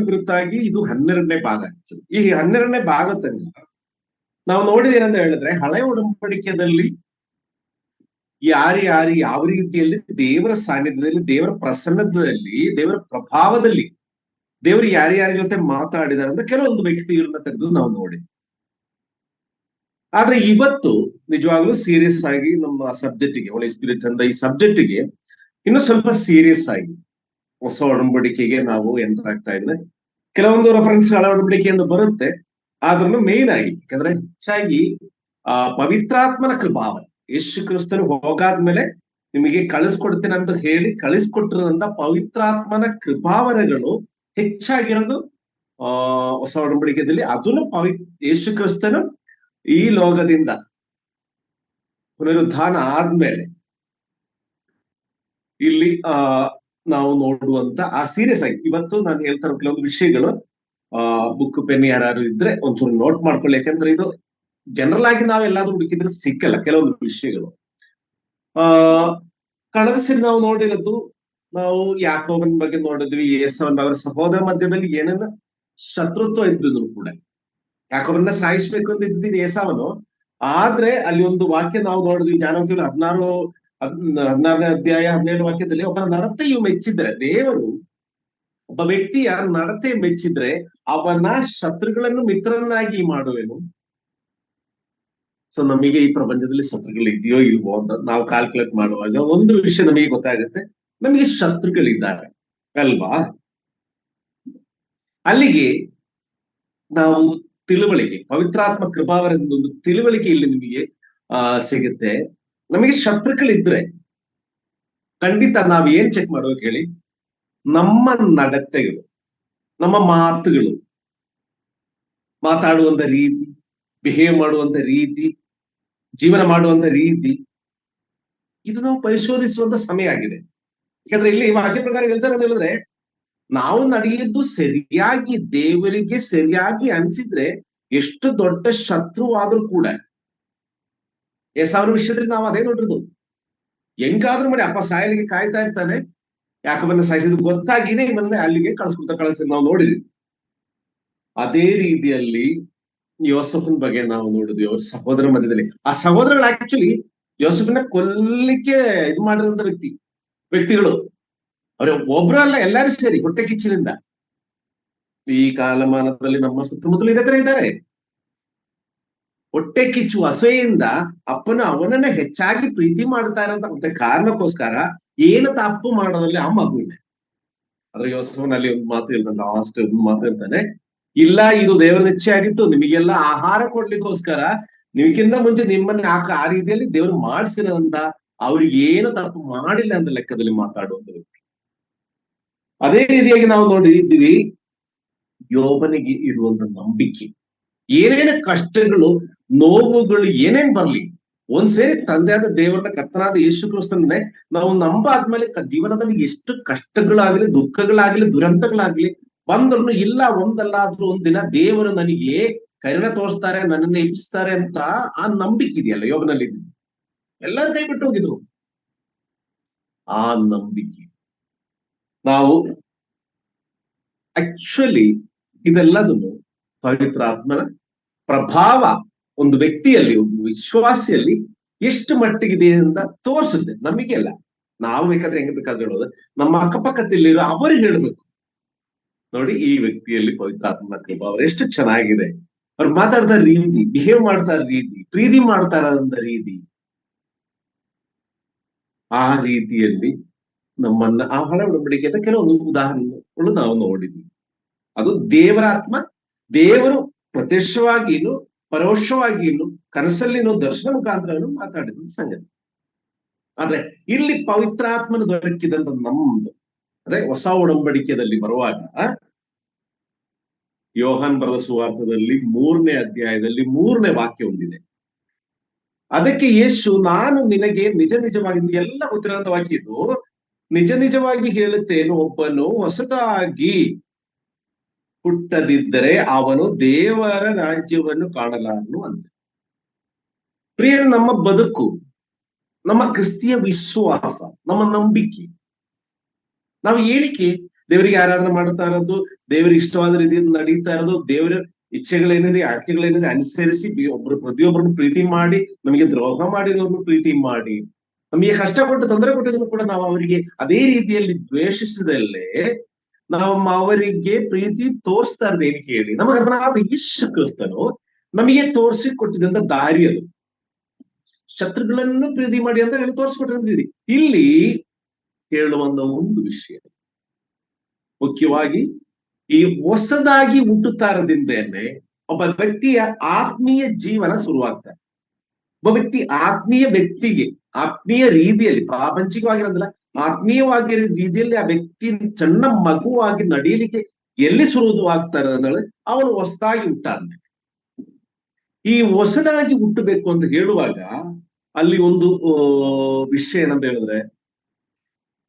ಕುರಿತಾಗಿ ಇದು 12ನೇ ಭಾಗ. ಈ 12ನೇ ಭಾಗ ತನಕ ನಾವು ನೋಡಿದೇನಂತ ಹೇಳಿದ್ರೆ, ಹಳೆ ಒಡಂಬಡಿಕೆಯಲ್ಲಿ ಯಾರು ಯಾವ ರೀತಿಯಲ್ಲಿ ದೇವರ ಸಾನ್ನಿಧ್ಯದಲ್ಲಿ, ದೇವರ ಪ್ರಸನ್ನದಲ್ಲಿ, ದೇವರ ಪ್ರಭಾವದಲ್ಲಿ ದೇವರು ಯಾರ್ಯಾರ ಜೊತೆ ಮಾತಾಡಿದಾರೆ ಅಂತ ಕೆಲವೊಂದು ವ್ಯಕ್ತಿಗಳನ್ನ ತೆಗೆದು ನಾವು ನೋಡಿ. ಆದ್ರೆ ಇವತ್ತು ನಿಜವಾಗ್ಲೂ ಸೀರಿಯಸ್ ಆಗಿ ನಮ್ಮ ಸಬ್ಜೆಕ್ಟಿಗೆ, ಹೋಲಿ ಸ್ಪಿರಿಟ್ ಅಂತ ಈ ಸಬ್ಜೆಕ್ಟಿಗೆ ಇನ್ನು ಸ್ವಲ್ಪ ಸೀರಿಯಸ್ ಆಗಿ ಹೊಸ ಒಡಂಬಡಿಕೆಗೆ ನಾವು ಎಂಟರ್ ಆಗ್ತಾ ಇದ್ರೆ ಕೆಲವೊಂದು ರೆಫರೆನ್ಸ್ ಹಳೆ ಒಡಂಬಡಿಕೆಯಿಂದ ಬರುತ್ತೆ. ಆದ್ರೂ ಮೇನ್ ಆಗಿ ಯಾಕಂದ್ರೆ ಹೆಚ್ಚಾಗಿ ಪವಿತ್ರಾತ್ಮನ ಕೃಪಾವರ, ಯೇಸು ಕ್ರಿಸ್ತನು ಹೋಗಾದ್ಮೇಲೆ ನಿಮಗೆ ಕಳಿಸ್ಕೊಡ್ತೇನೆ ಅಂತ ಹೇಳಿ ಕಳಿಸ್ಕೊಟ್ಟಿರೋಂತ ಪವಿತ್ರಾತ್ಮನ ಕೃಪಾವರಗಳು ಹೆಚ್ಚಾಗಿರೋದು ಹೊಸ ಒಡಂಬಡಿಕೆಯಲ್ಲಿ. ಅದನ್ನು ಯೇಸು ಕ್ರಿಸ್ತನು ಈ ಲೋಕದಿಂದ ಪುನರುತ್ಥಾನ ಆದ್ಮೇಲೆ ಇಲ್ಲಿ ನಾವು ನೋಡುವಂತ ಆ ಸೀರಿಯಸ್ ಆಗಿ ಇವತ್ತು ನಾನು ಹೇಳ್ತಾ ಇರೋ ಕೆಲವೊಂದು ವಿಷಯಗಳು ಬುಕ್ ಪೆನ್ ಯಾರು ಇದ್ರೆ ಒಂಚೂರು ನೋಟ್ ಮಾಡ್ಕೊಳ್ಳಿ. ಯಾಕಂದ್ರೆ ಇದು ಜನರಲ್ ಆಗಿ ನಾವೆಲ್ಲಾದ್ರೂ ಹುಡುಕಿದ್ರೆ ಸಿಕ್ಕಲ್ಲ ಕೆಲವೊಂದು ವಿಷಯಗಳು. ಕಳೆದ ಸರಿ ನಾವು ನೋಡಿರೋದು, ನಾವು ಯಾಕೋಬನ ಬಗ್ಗೆ ನೋಡಿದ್ವಿ, ಏಸವನ್ ಅವರ ಸಹೋದರ ಮಧ್ಯದಲ್ಲಿ ಏನೇನು ಶತ್ರುತ್ವ ಇದ್ದಿದ್ರು ಕೂಡ. ಯಾಕೋಬನ್ನ ಸಾಯಿಸ್ಬೇಕು ಅಂತ ಇದ್ದಿದ್ದು ಏಸಾವನು. ಆದ್ರೆ ಅಲ್ಲಿ ಒಂದು ವಾಕ್ಯ ನಾವು ನೋಡಿದ್ವಿ, ಜ್ಞಾನೋಕ್ತಿಯಲ್ಲಿ 16ನೇ ಅಧ್ಯಾಯ 17 ವಾಕ್ಯದಲ್ಲಿ, ಒಬ್ಬನ ನಡತೆಯು ಮೆಚ್ಚಿದ್ರೆ, ದೇವರು ಒಬ್ಬ ವ್ಯಕ್ತಿಯ ನಡತೆ ಮೆಚ್ಚಿದ್ರೆ ಅವನ ಶತ್ರುಗಳನ್ನು ಮಿತ್ರರನ್ನಾಗಿ ಮಾಡುವೆನು. ಸೊ ನಮಗೆ ಈ ಪ್ರಪಂಚದಲ್ಲಿ ಶತ್ರುಗಳು ಇದೆಯೋ ಇಲ್ವೋ ಅಂತ ನಾವು ಕ್ಯಾಲ್ಕುಲೇಟ್ ಮಾಡುವಾಗ ಒಂದು ವಿಷಯ ನಮಗೆ ಗೊತ್ತಾಗುತ್ತೆ, ನಮಗೆ ಶತ್ರುಗಳಿದ್ದಾರೆ ಅಲ್ವಾ. ಅಲ್ಲಿಗೆ ನಾವು ತಿಳುವಳಿಕೆ, ಪವಿತ್ರಾತ್ಮ ಕೃಪಾವರದ ಒಂದು ತಿಳುವಳಿಕೆ ಇಲ್ಲಿ ನಿಮಗೆ ಸಿಗುತ್ತೆ. ನಮಗೆ ಶತ್ರುಗಳಿದ್ರೆ ಖಂಡಿತ ನಾವ್ ಏನ್ ಚೆಕ್ ಮಾಡ್ಬೇಕು ಹೇಳಿ, ನಮ್ಮ ನಡತೆಗಳು, ನಮ್ಮ ಮಾತುಗಳು, ಮಾತಾಡುವಂತ ರೀತಿ, ಬಿಹೇವ್ ಮಾಡುವಂತ ರೀತಿ, ಜೀವನ ಮಾಡುವಂತ ರೀತಿ, ಇದು ನಾವು ಪರಿಶೋಧಿಸುವಂತ ಸಮಯ ಆಗಿದೆ. ಯಾಕಂದ್ರೆ ಇಲ್ಲಿ ವಾಕ್ಯ ಪ್ರಕಾರ ಹೇಳ್ತಾರೆ ಅಂತ ಹೇಳಿದ್ರೆ, ನಾವು ನಡೆಯುವುದು ಸರಿಯಾಗಿ ದೇವರಿಗೆ ಸರಿಯಾಗಿ ಅನ್ಸಿದ್ರೆ ಎಷ್ಟು ದೊಡ್ಡ ಶತ್ರುವಾದ್ರೂ ಕೂಡ, ಏಸಾವನ ವಿಷಯದಲ್ಲಿ ನಾವು ಅದೇ ನೋಡಿರೋದು. ಹೆಂಗಾದ್ರೂ ಮಾಡಿ ಅಪ್ಪ ಸಾಯಲಿಗೆ ಕಾಯ್ತಾ ಇರ್ತಾನೆ, ಯಾಕಬನ್ನ ಸಾಯಿಸಿದ್ ಗೊತ್ತಾಗಿನೇ ಇವನ್ನೇ ಅಲ್ಲಿಗೆ ಕಳಿಸಿದ್ ನಾವು ನೋಡಿದ್ವಿ. ಅದೇ ರೀತಿಯಲ್ಲಿ ಯೋಸಫನ್ ಬಗ್ಗೆ ನಾವು ನೋಡಿದ್ವಿ, ಅವ್ರ ಸಹೋದರ ಮಧ್ಯದಲ್ಲಿ. ಆ ಸಹೋದರಗಳು ಆಕ್ಚುಲಿ ಯೋಸಫನ್ನ ಕೊಲ್ಲಿಕ್ಕೆ ಇದು ಮಾಡಿರೋಂಥ ವ್ಯಕ್ತಿಗಳು. ಅವ್ರ ಒಬ್ರಲ್ಲ, ಎಲ್ಲರೂ ಸೇರಿ ಹೊಟ್ಟೆ ಕಿಚ್ಚಿನಿಂದ. ಈ ಕಾಲಮಾನದಲ್ಲಿ ನಮ್ಮ ಸುತ್ತಮುತ್ತಲು ಇದೇ ತರ ಇದ್ದಾರೆ. ಹೊಟ್ಟೆ ಕಿಚ್ಚು ಅಸಹೆಯಿಂದ ಅಪ್ಪನ ಅವನನ್ನ ಹೆಚ್ಚಾಗಿ ಪ್ರೀತಿ ಮಾಡ್ತಾ ಇರೋಂತ ಕಾರಣಕ್ಕೋಸ್ಕರ ಏನು ತಪ್ಪು ಮಾಡೋದ್ರಲ್ಲಿ ಆ ಮಗುವಿನ. ಆದ್ರೆ ಯೋಸಫನಲ್ಲಿ ಒಂದು ಮಾತು ಹೇಳ್ತಾನೆ, ಲಾಸ್ಟ್ ಒಂದು ಮಾತು ಹೇಳ್ತಾನೆ, ಇಲ್ಲ ಇದು ದೇವರ ಇಚ್ಛೆ ಆಗಿತ್ತು, ನಿಮಗೆಲ್ಲ ಆಹಾರ ಕೊಡ್ಲಿಕ್ಕೋಸ್ಕರ ನಿಮ್ಗಿಂತ ಮುಂಚೆ ನಿಮ್ಮನ್ನ ಆ ರೀತಿಯಲ್ಲಿ ದೇವರು ಮಾಡಿಸಿರೋಂತ, ಅವ್ರಿಗೆ ಏನು ತಪ್ಪು ಮಾಡಿಲ್ಲ ಅಂತ ಲೆಕ್ಕದಲ್ಲಿ ಮಾತಾಡುವಂತ ವ್ಯಕ್ತಿ. ಅದೇ ರೀತಿಯಾಗಿ ನಾವು ನೋಡಿದ್ದೀವಿ ಯೋಬನಿಗೆ ಇರುವಂತ ನಂಬಿಕೆ. ಏನೇನು ಕಷ್ಟಗಳು, ನೋವುಗಳು ಏನೇನ್ ಬರ್ಲಿ, ಒಂದ್ಸೇರಿ ತಂದೆಯಾದ ದೇವರನ್ನ, ಕರ್ತನಾದ ಯೇಸು ಕ್ರಿಸ್ತನೇ ನಾವು ನಂಬಾದ್ಮೇಲೆ ಜೀವನದಲ್ಲಿ ಎಷ್ಟು ಕಷ್ಟಗಳಾಗ್ಲಿ, ದುಃಖಗಳಾಗ್ಲಿ, ದುರಂತಗಳಾಗ್ಲಿ ಬಂದ್ರು, ಇಲ್ಲ ಒಂದಲ್ಲಾದ್ರೂ ಒಂದಿನ ದೇವರು ನನಗೆ ಕರುಣೆ ತೋರಿಸ್ತಾರೆ, ನನ್ನನ್ನು ಹೆಚ್ಚಿಸ್ತಾರೆ ಅಂತ ಆ ನಂಬಿಕೆ ಇದೆಯಲ್ಲ ಯೋಗನಲ್ಲಿ. ಎಲ್ಲರೂ ಕೈ ಬಿಟ್ಟು ಹೋಗಿದ್ರು. ಆ ನಂಬಿಕೆ ನಾವು ಆಕ್ಚುಲಿ ಇದೆಲ್ಲದನ್ನು ಪವಿತ್ರಾತ್ಮನ ಪ್ರಭಾವ ಒಂದು ವ್ಯಕ್ತಿಯಲ್ಲಿ, ಒಂದು ವಿಶ್ವಾಸಿಯಲ್ಲಿ ಎಷ್ಟು ಮಟ್ಟಿಗಿದೆ ಅಂತ ತೋರಿಸುತ್ತೆ. ನಮಗೆಲ್ಲ ನಾವು ಬೇಕಾದ್ರೆ ಹೆಂಗ್ ಬೇಕಾದ್ರೆ ಹೇಳೋದು, ನಮ್ಮ ಅಕ್ಕಪಕ್ಕದಲ್ಲಿರೋ ಅವರು ಹೇಳ್ಬೇಕು, ನೋಡಿ ಈ ವ್ಯಕ್ತಿಯಲ್ಲಿ ಪವಿತ್ರಾತ್ಮನ ಪ್ರಭಾವ ಎಷ್ಟು ಚೆನ್ನಾಗಿದೆ, ಅವ್ರು ಮಾತಾಡ್ತಾ ರೀತಿ, ಬಿಹೇವ್ ಮಾಡ್ತಾ ರೀತಿ, ಪ್ರೀತಿ ಮಾಡ್ತಾ ಇರೋಂಥ ರೀತಿ, ಆ ರೀತಿಯಲ್ಲಿ ನಮ್ಮನ್ನ ಆ ಹಳೆ ಒಡಂಬಡಿಕೆಯ ಕೆಲವೊಂದು ಉದಾಹರಣೆಗಳು ನಾವು ನೋಡಿದ್ವಿ. ಅದು ದೇವರ ಆತ್ಮ, ದೇವರು ಪ್ರತ್ಯಕ್ಷವಾಗಿನು ಪರೋಕ್ಷವಾಗಿನು ಕನಸಲ್ಲಿನೂ ದರ್ಶನ ಮುಖಾಂತರ ಮಾತಾಡಿದ ಸಂಗತಿ. ಆದ್ರೆ ಇಲ್ಲಿ ಪವಿತ್ರಾತ್ಮನ ದೊರಕಿದಂತ ನಮ್ದು ಅದೇ ಹೊಸ ಒಡಂಬಡಿಕೆಯಲ್ಲಿ ಬರುವಾಗ, ಯೋಹಾನ್ ಬರೆದ ಸುವಾರ್ತೆಯಲ್ಲಿ 3ನೇ ಅಧ್ಯಾಯದಲ್ಲಿ 3ನೇ ವಾಕ್ಯ ಹೊಂದಿದೆ. ಅದಕ್ಕೆ ಯೇಸು, ನಾನು ನಿನಗೆ ನಿಜ ನಿಜವಾಗಿ, ಎಲ್ಲ ಗೊತ್ತಿರೋಂಥ ವಾಕ್ಯ ಇದು, ನಿಜ ನಿಜವಾಗಿ ಹೇಳುತ್ತೇನು, ಒಬ್ಬನು ಹೊಸದಾಗಿ ಹುಟ್ಟದಿದ್ದರೆ ಅವನು ದೇವರ ರಾಜ್ಯವನ್ನು ಕಾಣಲಾರನು ಅಂತ. ಪ್ರಿಯರು, ನಮ್ಮ ಬದುಕು, ನಮ್ಮ ಕ್ರಿಸ್ತಿಯ ವಿಶ್ವಾಸ, ನಮ್ಮ ನಂಬಿಕೆ, ನಾವು ಹೇಳಿಕೆ ದೇವರಿಗೆ ಆರಾಧನೆ ಮಾಡ್ತಾ ಇರೋದು, ದೇವರಿಗೆ ಇಷ್ಟವಾದ ರೀತಿಯಲ್ಲಿ ನಡೀತಾ ಇರೋದು, ದೇವರ ಇಚ್ಛೆಗಳೇನಿದೆ, ಆಜ್ಞೆಗಳೇನಿದೆ ಅನುಸರಿಸಿ ಪ್ರತಿಯೊಬ್ಬರನ್ನು ಪ್ರೀತಿ ಮಾಡಿ, ನಮಗೆ ದ್ರೋಹ ಮಾಡಿರೋರ್ನು ಪ್ರೀತಿ ಮಾಡಿ, ನಮಗೆ ಕಷ್ಟ ಕೊಟ್ಟು ತೊಂದರೆ ಕೊಟ್ಟಿದ್ರು ಕೂಡ ನಾವು ಅವರಿಗೆ ಅದೇ ರೀತಿಯಲ್ಲಿ ದ್ವೇಷಿಸದಲ್ಲೇ ನಾವು ಅವರಿಗೆ ಪ್ರೀತಿ ತೋರಿಸ್ತಾ ಇರೋದು ಏನಕ್ಕೆ ಹೇಳಿ, ನಮಗೆ ಅದನ್ನಾದ ಯೇಸು ಕ್ರಿಸ್ತನು ನಮಗೆ ತೋರಿಸಿ ಕೊಟ್ಟಿದ್ದಂತ ದಾರಿ ಅದು. ಶತ್ರುಗಳನ್ನು ಪ್ರೀತಿ ಮಾಡಿ ಅಂತ ಹೇಳಿ ತೋರಿಸ್ಕೊಟ್ಟಿರೋದು. ಇಲ್ಲಿ ಹೇಳುವಂತ ಒಂದು ವಿಷಯ ಮುಖ್ಯವಾಗಿ ಈ ಹೊಸದಾಗಿ ಹುಟ್ಟುತ್ತಾ ಇರೋದ್ರಿಂದನೇ ಒಬ್ಬ ವ್ಯಕ್ತಿಯ ಆತ್ಮೀಯ ಜೀವನ ಶುರುವಾಗ್ತಾರೆ. ಒಬ್ಬ ವ್ಯಕ್ತಿ ಆತ್ಮೀಯ ರೀತಿಯಲ್ಲಿ, ಪ್ರಾಪಂಚಿಕವಾಗಿರೋದಿಲ್ಲ, ಆತ್ಮೀಯವಾಗಿ ರೀತಿಯಲ್ಲಿ ಆ ವ್ಯಕ್ತಿ ಸಣ್ಣ ಮಗುವಾಗಿ ನಡೆಯಲಿಕ್ಕೆ ಎಲ್ಲಿ ಶುರುವಾಗ್ತಾರೆ ಅಂದ್ರೆ ಅವನು ಹೊಸದಾಗಿ ಹುಟ್ಟಾದ್ಮೇಲೆ. ಈ ಹೊಸದಾಗಿ ಹುಟ್ಟಬೇಕು ಅಂತ ಹೇಳುವಾಗ ಅಲ್ಲಿ ಒಂದು ವಿಷಯ ಏನಂತ ಹೇಳಿದ್ರೆ,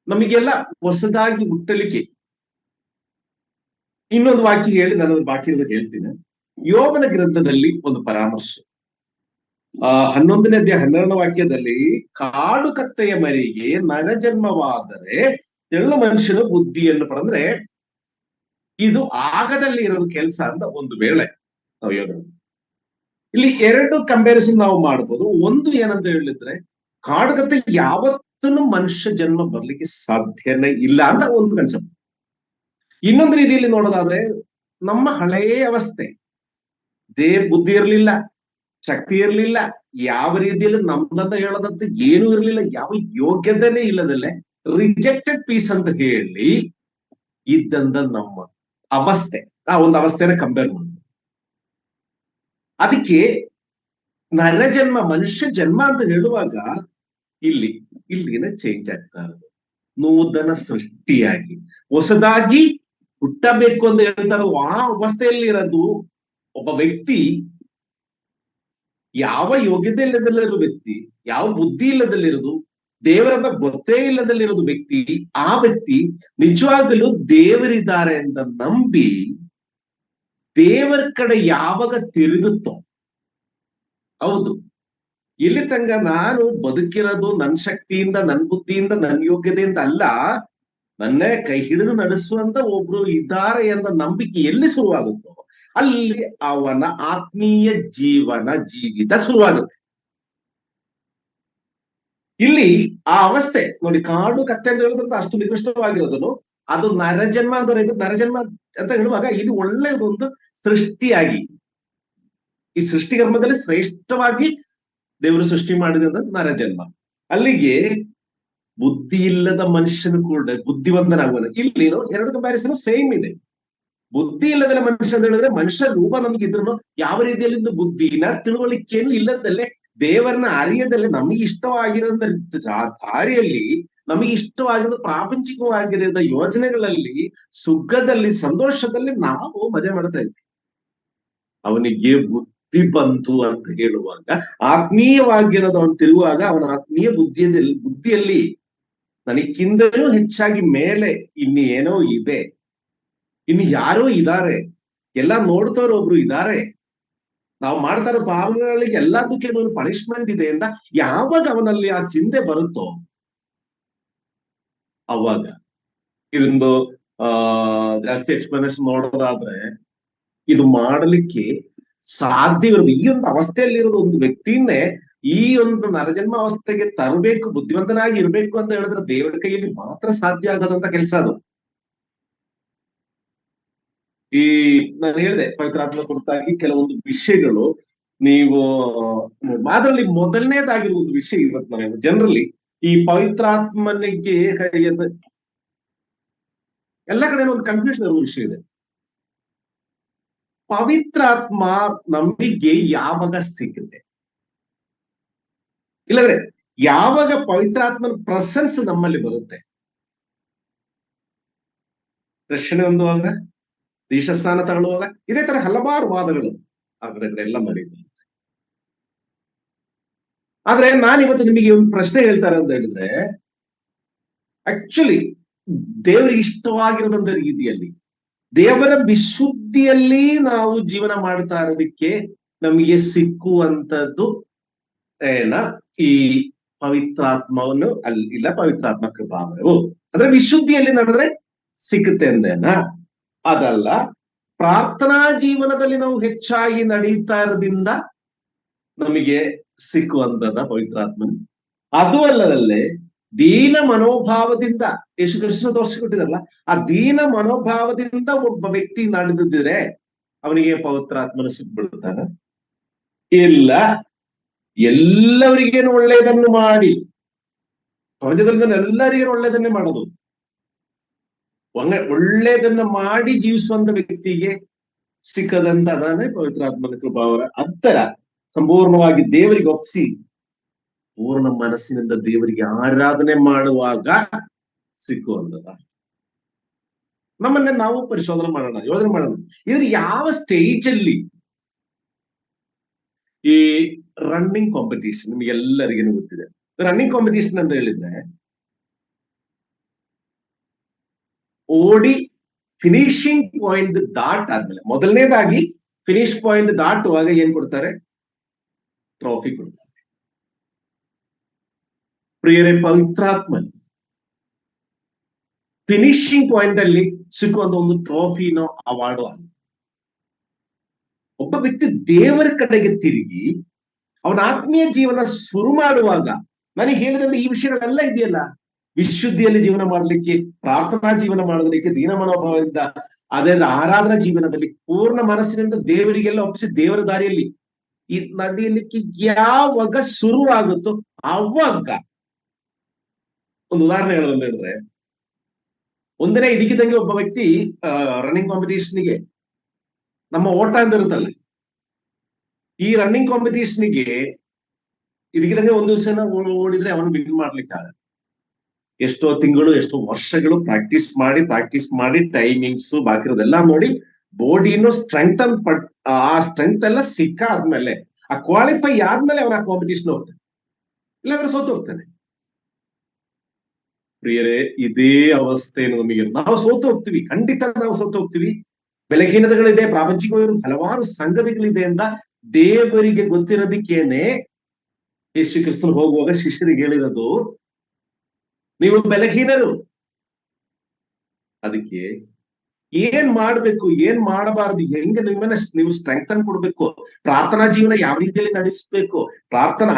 ನಮಗೆಲ್ಲ ಹೊಸದಾಗಿ ಹುಟ್ಟಲಿಕ್ಕೆ ಇನ್ನೊಂದು ವಾಕ್ಯ ಹೇಳಿ ನಾನು ಬಾಕಿ ಹೇಳ್ತೀನಿ. ಯೋಬನ ಗ್ರಂಥದಲ್ಲಿ ಒಂದು ಪರಾಮರ್ಶೆ, 11ನೇ ಅಧ್ಯಾಯ 12ನೇ ವಾಕ್ಯದಲ್ಲಿ, ಕಾಡು ಕತ್ತೆಯ ಮರಿಗೆ ನರಜನ್ಮವಾದರೆ ಎಲ್ಲ ಮನುಷ್ಯನ ಬುದ್ಧಿಯನ್ನು ಪಡೆದ್ರೆ ಇದು ಆಗದಲ್ಲಿ ಇರೋದು ಕೆಲಸ ಅಂತ ಒಂದು ವೇಳೆ ನಾವು ಹೇಳೋದು. ಇಲ್ಲಿ ಎರಡು ಕಂಪ್ಯಾರಿಸನ್ ನಾವು ಮಾಡ್ಬೋದು. ಒಂದು ಏನಂತ ಹೇಳಿದ್ರೆ, ಕಾಡು ಕತ್ತೆ ಯಾವತ್ತೂ ಮನುಷ್ಯ ಜನ್ಮ ಬರ್ಲಿಕ್ಕೆ ಸಾಧ್ಯನೇ ಇಲ್ಲ ಅಂತ ಒಂದು ಕನ್ಸೆಪ್ಟ್. ಇನ್ನೊಂದು ರೀತಿಯಲ್ಲಿ ನೋಡೋದಾದ್ರೆ, ನಮ್ಮ ಹಳೆಯ ಅವಸ್ಥೆ, ಬುದ್ಧಿ ಇರ್ಲಿಲ್ಲ, ಶಕ್ತಿ ಇರ್ಲಿಲ್ಲ, ಯಾವ ರೀತಿಯಲ್ಲಿ ನಮ್ದಂತ ಹೇಳೋದಂತ ಏನೂ ಇರ್ಲಿಲ್ಲ, ಯಾವ ಯೋಗ್ಯತೆನೇ ಇಲ್ಲದಲ್ಲೇ ರಿಜೆಕ್ಟೆಡ್ ಪೀಸ್ ಅಂತ ಹೇಳಿ ಇದ್ದಂತ ನಮ್ಮ ಅವಸ್ಥೆ, ಆ ಒಂದು ಅವಸ್ಥೆನ ಕಂಪೇರ್ ಮಾಡ್ತೀವಿ. ಅದಕ್ಕೆ ನರಜನ್ಮ, ಮನುಷ್ಯ ಜನ್ಮ ಅಂತ ಹೇಳುವಾಗ ಇಲ್ಲಿಗೆ ಚೇಂಜ್ ಆಗ್ತಾ ಇರೋದು. ನೂತನ ಸೃಷ್ಟಿಯಾಗಿ ಹೊಸದಾಗಿ ಹುಟ್ಟಬೇಕು ಅಂತ ಹೇಳ್ತಾ ಇರೋದು. ಆ ಅವಸ್ಥೆಯಲ್ಲಿ ಇರೋದು ಒಬ್ಬ ವ್ಯಕ್ತಿ, ಯಾವ ಯೋಗ್ಯತೆ ಇಲ್ಲದಲ್ಲಿರೋ ವ್ಯಕ್ತಿ, ಯಾವ ಬುದ್ಧಿ ಇಲ್ಲದಲ್ಲಿರೋದು, ದೇವರದ ಗೊತ್ತೇ ಇಲ್ಲದಲ್ಲಿರೋದು ವ್ಯಕ್ತಿ, ಆ ವ್ಯಕ್ತಿ ನಿಜವಾಗಲೂ ದೇವರಿದ್ದಾರೆ ಅಂತ ನಂಬಿ ದೇವರ ಕಡೆ ಯಾವಾಗ ತಿರುಗುತ್ತೋ, ಹೌದು ಇಲ್ಲಿ ತನಕ ನಾನು ಬದುಕಿರೋದು ನನ್ನ ಶಕ್ತಿಯಿಂದ, ನನ್ನ ಬುದ್ಧಿಯಿಂದ, ನನ್ನ ಯೋಗ್ಯತೆಯಿಂದ ಅಲ್ಲ, ನನ್ನೇ ಕೈ ಹಿಡಿದು ನಡೆಸುವಂತ ಒಬ್ರು ಇದ್ದಾರೆ ಎಂದ ನಂಬಿಕೆ ಎಲ್ಲಿ ಶುರುವಾಗುತ್ತೋ ಅಲ್ಲಿ ಅವನ ಆತ್ಮೀಯ ಜೀವಿತ ಶುರುವಾಗುತ್ತೆ. ಇಲ್ಲಿ ಆ ಅವಸ್ಥೆ ನೋಡಿ, ಕಾಡು ಕತ್ತೆ ಅಂತ ಹೇಳಿದ್ರೆ ಅಷ್ಟು ನಿಕೃಷ್ಟವಾಗಿರೋದನ್ನು, ಅದು ನರಜನ್ಮ ಅಂತ ಹೇಳುವಾಗ ಇಲ್ಲಿ ಒಳ್ಳೆಯದೊಂದು ಸೃಷ್ಟಿಯಾಗಿ, ಈ ಸೃಷ್ಟಿಕರ್ಮದಲ್ಲಿ ಶ್ರೇಷ್ಠವಾಗಿ ದೇವರು ಸೃಷ್ಟಿ ಮಾಡಿದ ನರಜನ್ಮ. ಅಲ್ಲಿಗೆ ಬುದ್ಧಿ ಇಲ್ಲದ ಮನುಷ್ಯನು ಕೂಡ ಬುದ್ಧಿವಂತನಾಗುವನು. ಇಲ್ಲಿ ಎರಡು ಕಂಪ್ಯಾರಿಸನ್ ಸೇಮ್ ಇದೆ. ಬುದ್ಧಿ ಇಲ್ಲದ ಮನುಷ್ಯ ಅಂತ ಹೇಳಿದ್ರೆ, ಮನುಷ್ಯ ರೂಪ ನಮಗಿದ್ರು ಯಾವ ರೀತಿಯಲ್ಲಿ ಬುದ್ಧಿನ ತಿಳುವಳಿಕೆಯನ್ನು ಇಲ್ಲದಲ್ಲೇ, ದೇವರನ್ನ ಅರಿಯದಲ್ಲೇ, ನಮಗೆ ಇಷ್ಟವಾಗಿರೋದ ದಾರಿಯಲ್ಲಿ, ನಮಗೆ ಇಷ್ಟವಾಗಿರೋ ಪ್ರಾಪಂಚಿಕವಾಗಿರೋದ ಯೋಜನೆಗಳಲ್ಲಿ, ಸುಖದಲ್ಲಿ, ಸಂತೋಷದಲ್ಲಿ ನಾವು ಮಜಾ ಮಾಡ್ತಾ ಇದ್ವಿ. ಅವನಿಗೆ ಬುದ್ಧಿ ಬಂತು ಅಂತ ಹೇಳುವಾಗ, ಆತ್ಮೀಯವಾಗಿರೋದು ಅವನು ತಿರುಗುವಾಗ, ಅವನ ಆತ್ಮೀಯ ಬುದ್ಧಿಯಲ್ಲಿ ನನಗಿಂತಲೂ ಹೆಚ್ಚಾಗಿ ಮೇಲೆ ಇನ್ನು ಏನೋ ಇದೆ, ಇನ್ನು ಯಾರೋ ಇದ್ದಾರೆ, ಎಲ್ಲ ನೋಡ್ತವ್ರು ಒಬ್ರು ಇದ್ದಾರೆ, ನಾವು ಮಾಡ್ತಾ ಇರೋ ಪಾಪಗಳಿಗೆ ಎಲ್ಲದಕ್ಕೆ ಒಂದು ಪನಿಷ್ಮೆಂಟ್ ಇದೆ ಅಂತ ಯಾವಾಗ ಅವನಲ್ಲಿ ಆ ಚಿಂತೆ ಬರುತ್ತೋ, ಅವಾಗ ಇದೊಂದು ಜಾಸ್ತಿ ಎಕ್ಸ್ಪ್ಲನೇಷನ್ ನೋಡೋದಾದ್ರೆ, ಇದು ಮಾಡಲಿಕ್ಕೆ ಸಾಧ್ಯವಿರೋದು, ಈ ಒಂದು ಅವಸ್ಥೆಯಲ್ಲಿರೋದು ಒಂದು ವ್ಯಕ್ತಿಯನ್ನೇ ಈ ಒಂದು ನರಜನ್ಮ ಅವಸ್ಥೆಗೆ ತರಬೇಕು, ಬುದ್ಧಿವಂತನಾಗಿ ಇರ್ಬೇಕು ಅಂತ ಹೇಳಿದ್ರೆ ದೇವರ ಕೈಯಲ್ಲಿ ಮಾತ್ರ ಸಾಧ್ಯ ಆಗದಂತ ಕೆಲಸ ಅದು. ಈ ನಾನು ಹೇಳಿದೆ, ಪವಿತ್ರಾತ್ಮ ಕುರಿತಾಗಿ ಕೆಲವೊಂದು ವಿಷಯಗಳು ನೀವು ಅದರಲ್ಲಿ ಮೊದಲನೇದಾಗಿರುವ ಒಂದು ವಿಷಯ ಇವತ್ತು ನಾನು ಜನರಲ್ಲಿ ಈ ಪವಿತ್ರಾತ್ಮನಿಗೆ ಎಲ್ಲ ಕಡೆ ಒಂದು ಕನ್ಫ್ಯೂಷನ್ ಇರುವ ವಿಷಯ ಇದೆ. ಪವಿತ್ರಾತ್ಮ ನಮಗೆ ಯಾವಾಗ ಸಿಗುತ್ತೆ, ಇಲ್ಲದ್ರೆ ಯಾವಾಗ ಪವಿತ್ರಾತ್ಮನ ಪ್ರೆಸೆನ್ಸ್ ನಮ್ಮಲ್ಲಿ ಬರುತ್ತೆ? ರಕ್ಷಣೆ ಹೊಂದುವಾಗ, ದೀಕ್ಷಾಸ್ನಾನ ತಗೊಳ್ಳುವಾಗ, ಇದೇ ತರ ಹಲವಾರು ವಾದಗಳು ಎಲ್ಲ ನಡೀತದೆ. ಆದ್ರೆ ನಾನಿವತ್ತು ನಿಮಗೆ ಒಂದು ಪ್ರಶ್ನೆ ಹೇಳ್ತಾರೆ ಅಂತ ಹೇಳಿದ್ರೆ, ಆಕ್ಚುಲಿ ದೇವರಿಗೆ ಇಷ್ಟವಾಗಿರೋದಂತ ರೀತಿಯಲ್ಲಿ, ದೇವರ ವಿಶುದ್ಧಿಯಲ್ಲಿ ನಾವು ಜೀವನ ಮಾಡ್ತಾ ಇರೋದಕ್ಕೆ ನಮಗೆ ಸಿಕ್ಕುವಂಥದ್ದು ಈ ಪವಿತ್ರಾತ್ಮವನ್ನು ಇಲ್ಲ, ಪವಿತ್ರಾತ್ಮ ಕೃಪಾವರವು ಅಂದ್ರೆ ವಿಶುದ್ಧಿಯಲ್ಲಿ ನಡೆದ್ರೆ ಸಿಕ್ಕುತ್ತೆ ಅಂದೇನಾ? ಅದಲ್ಲ, ಪ್ರಾರ್ಥನಾ ಜೀವನದಲ್ಲಿ ನಾವು ಹೆಚ್ಚಾಗಿ ನಡೀತಾ ಇರೋದ್ರಿಂದ ನಮಗೆ ಸಿಕ್ಕುವಂತದ ಪವಿತ್ರಾತ್ಮನ. ಅದು ಅಲ್ಲದಲ್ಲೇ ದೀನ ಮನೋಭಾವದಿಂದ ಯೇಸು ಕೃಷ್ಣ ತೋರಿಸಿಕೊಟ್ಟಿದಲ್ಲ, ಆ ದೀನ ಮನೋಭಾವದಿಂದ ಒಬ್ಬ ವ್ಯಕ್ತಿ ನಡೆದಿದ್ರೆ ಅವನಿಗೆ ಪವಿತ್ರಾತ್ಮನ ಸಿಕ್ಬಿಡ್ತಾನೆ. ಇಲ್ಲ, ಎಲ್ಲರಿಗೇನು ಒಳ್ಳೆಯದನ್ನು ಮಾಡಿ, ಪ್ರಪಂಚದಲ್ಲಿ ಎಲ್ಲರಿಗೇನು ಒಳ್ಳೆಯದನ್ನೇ ಮಾಡೋದು, ಒಳ್ಳೆಯದನ್ನ ಮಾಡಿ ಜೀವಿಸುವಂತ ವ್ಯಕ್ತಿಗೆ ಸಿಕ್ಕದಂತ ಅದಾನೆ ಪವಿತ್ರಾತ್ಮನ ಕೃಪಾವರ. ಅಂತರ ಸಂಪೂರ್ಣವಾಗಿ ದೇವರಿಗೆ ಒಪ್ಪಿಸಿ ಪೂರ್ಣ ಮನಸ್ಸಿನಿಂದ ದೇವರಿಗೆ ಆರಾಧನೆ ಮಾಡುವಾಗ ಸಿಕ್ಕುವಂತದ. ನಮ್ಮನ್ನೇ ನಾವು ಪರಿಶೋಧನೆ ಮಾಡೋಣ, ಯೋಚನೆ ಮಾಡೋಣ. ಇದ್ರ ಯಾವ ಸ್ಟೇಜ್ ಅಲ್ಲಿ ಈ ರನ್ನಿಂಗ್ ಕಾಂಪಿಟೇಷನ್ ನಿಮ್ಗೆಲ್ಲರಿಗೇನು ಗೊತ್ತಿದೆ. ರನ್ನಿಂಗ್ ಕಾಂಪಿಟೇಷನ್ ಅಂತ ಹೇಳಿದ್ರೆ ಓಡಿ ಫಿನಿಶಿಂಗ್ ಪಾಯಿಂಟ್ ದಾಟಾದ್ಮೇಲೆ, ಮೊದಲನೇದಾಗಿ ಫಿನಿಶ್ ಪಾಯಿಂಟ್ ದಾಟುವಾಗ ಏನ್ ಕೊಡ್ತಾರೆ? ಟ್ರೋಫಿ ಕೊಡ್ತಾರೆ. ಪ್ರಿಯರೇ, ಪವಿತ್ರಾತ್ಮ ಫಿನಿಶಿಂಗ್ ಪಾಯಿಂಟ್ ಅಲ್ಲಿ ಸಿಕ್ಕುವಂತ ಒಂದು ಟ್ರೋಫಿನೋ ಅವಾರ್ಡು ಅಲ್ಲ. ಒಬ್ಬ ವ್ಯಕ್ತಿ ದೇವರ ಕಡೆಗೆ ತಿರುಗಿ ಅವನ ಆತ್ಮೀಯ ಜೀವನ ಶುರು ಮಾಡುವಾಗ, ನನಗೆ ಹೇಳಿದಂತೆ ಈ ವಿಷಯಗಳೆಲ್ಲ ಇದೆಯಲ್ಲ, ವಿಶುದ್ಧಿಯಲ್ಲಿ ಜೀವನ ಮಾಡಲಿಕ್ಕೆ, ಪ್ರಾರ್ಥನಾ ಜೀವನ ಮಾಡೋದಕ್ಕೆ, ದೀನ ಮನೋಭಾವದಿಂದ, ಅದೇ ಆರಾಧನಾ ಜೀವನದಲ್ಲಿ ಪೂರ್ಣ ಮನಸ್ಸಿನಿಂದ ದೇವರಿಗೆಲ್ಲ ಒಪ್ಪಿಸಿ ದೇವರ ದಾರಿಯಲ್ಲಿ ಈ ನಡೆಯಲಿಕ್ಕೆ ಯಾವಾಗ ಶುರುವಾಗುತ್ತೋ ಅವಾಗ, ಒಂದು ಉದಾಹರಣೆ ಹೇಳೋದು ಹೇಳಿದ್ರೆ, ಒಂದಿನ ಇದಕ್ಕಿದ್ದಂಗೆ ಒಬ್ಬ ವ್ಯಕ್ತಿ ರನ್ನಿಂಗ್ ಕಾಂಪಿಟೇಷನ್ಗೆ, ನಮ್ಮ ಓಟ ಅಂತ ಇರುತ್ತಲ್ಲ, ಈ ರನ್ನಿಂಗ್ ಕಾಂಪಿಟೇಷನ್ಗೆ ಇದಕ್ಕಿದ್ದಂಗೆ ಒಂದು ದಿವಸ ಓಡಿದ್ರೆ ಅವನು ವಿನ್ ಮಾಡ್ಲಿಕ್ಕಾಗಲ್ಲ. ಎಷ್ಟೋ ತಿಂಗಳು, ಎಷ್ಟೋ ವರ್ಷಗಳು ಪ್ರಾಕ್ಟೀಸ್ ಮಾಡಿ ಟೈಮಿಂಗ್ಸ್ ಬಾಕಿರೋದೆಲ್ಲ ನೋಡಿ ಬಾಡಿಯನ್ನು ಸ್ಟ್ರೆಂಗ್ ಆ ಸ್ಟ್ರೆಂತ್ ಎಲ್ಲ ಸಿಕ್ಕಾದ್ಮೇಲೆ, ಆ ಕ್ವಾಲಿಫೈ ಆದ್ಮೇಲೆ ಅವನ ಕಾಂಪಿಟೇಷನ್ ಹೋಗ್ತಾನೆ, ಇಲ್ಲಾಂದ್ರೆ ಸೋತು ಹೋಗ್ತಾನೆ. ಪ್ರಿಯರೇ, ಇದೇ ಅವಸ್ಥೆಯನ್ನು ನಮಗೆ, ನಾವು ಸೋತು ಹೋಗ್ತೀವಿ, ಖಂಡಿತ ನಾವು ಸೋತು ಹೋಗ್ತೀವಿ. ಬೆಲಹೀನತೆಗಳಿದೆ, ಪ್ರಾಪಂಚಿಕವಾಗಿ ಹಲವಾರು ಸಂಗತಿಗಳಿದೆ ಅಂತ ದೇವರಿಗೆ ಗೊತ್ತಿರೋದಕ್ಕೇನೆ ಯೇಸು ಕ್ರಿಸ್ತನು ಹೋಗುವಾಗ ಶಿಷ್ಯರಿಗೆ ಹೇಳಿರೋದು, ನೀವು ಬೆಲಹೀನರು, ಅದಕ್ಕೆ ಏನ್ ಮಾಡ್ಬೇಕು, ಏನ್ ಮಾಡಬಾರದು, ಹೆಂಗೆ ನಿಮ್ಮನ್ನ ನೀವು ಸ್ಟ್ರೆಂಗ್ತನ್ ಕೊಡ್ಬೇಕು, ಪ್ರಾರ್ಥನಾ ಜೀವನ ಯಾವ ರೀತಿಯಲ್ಲಿ ನಡೆಸಬೇಕು,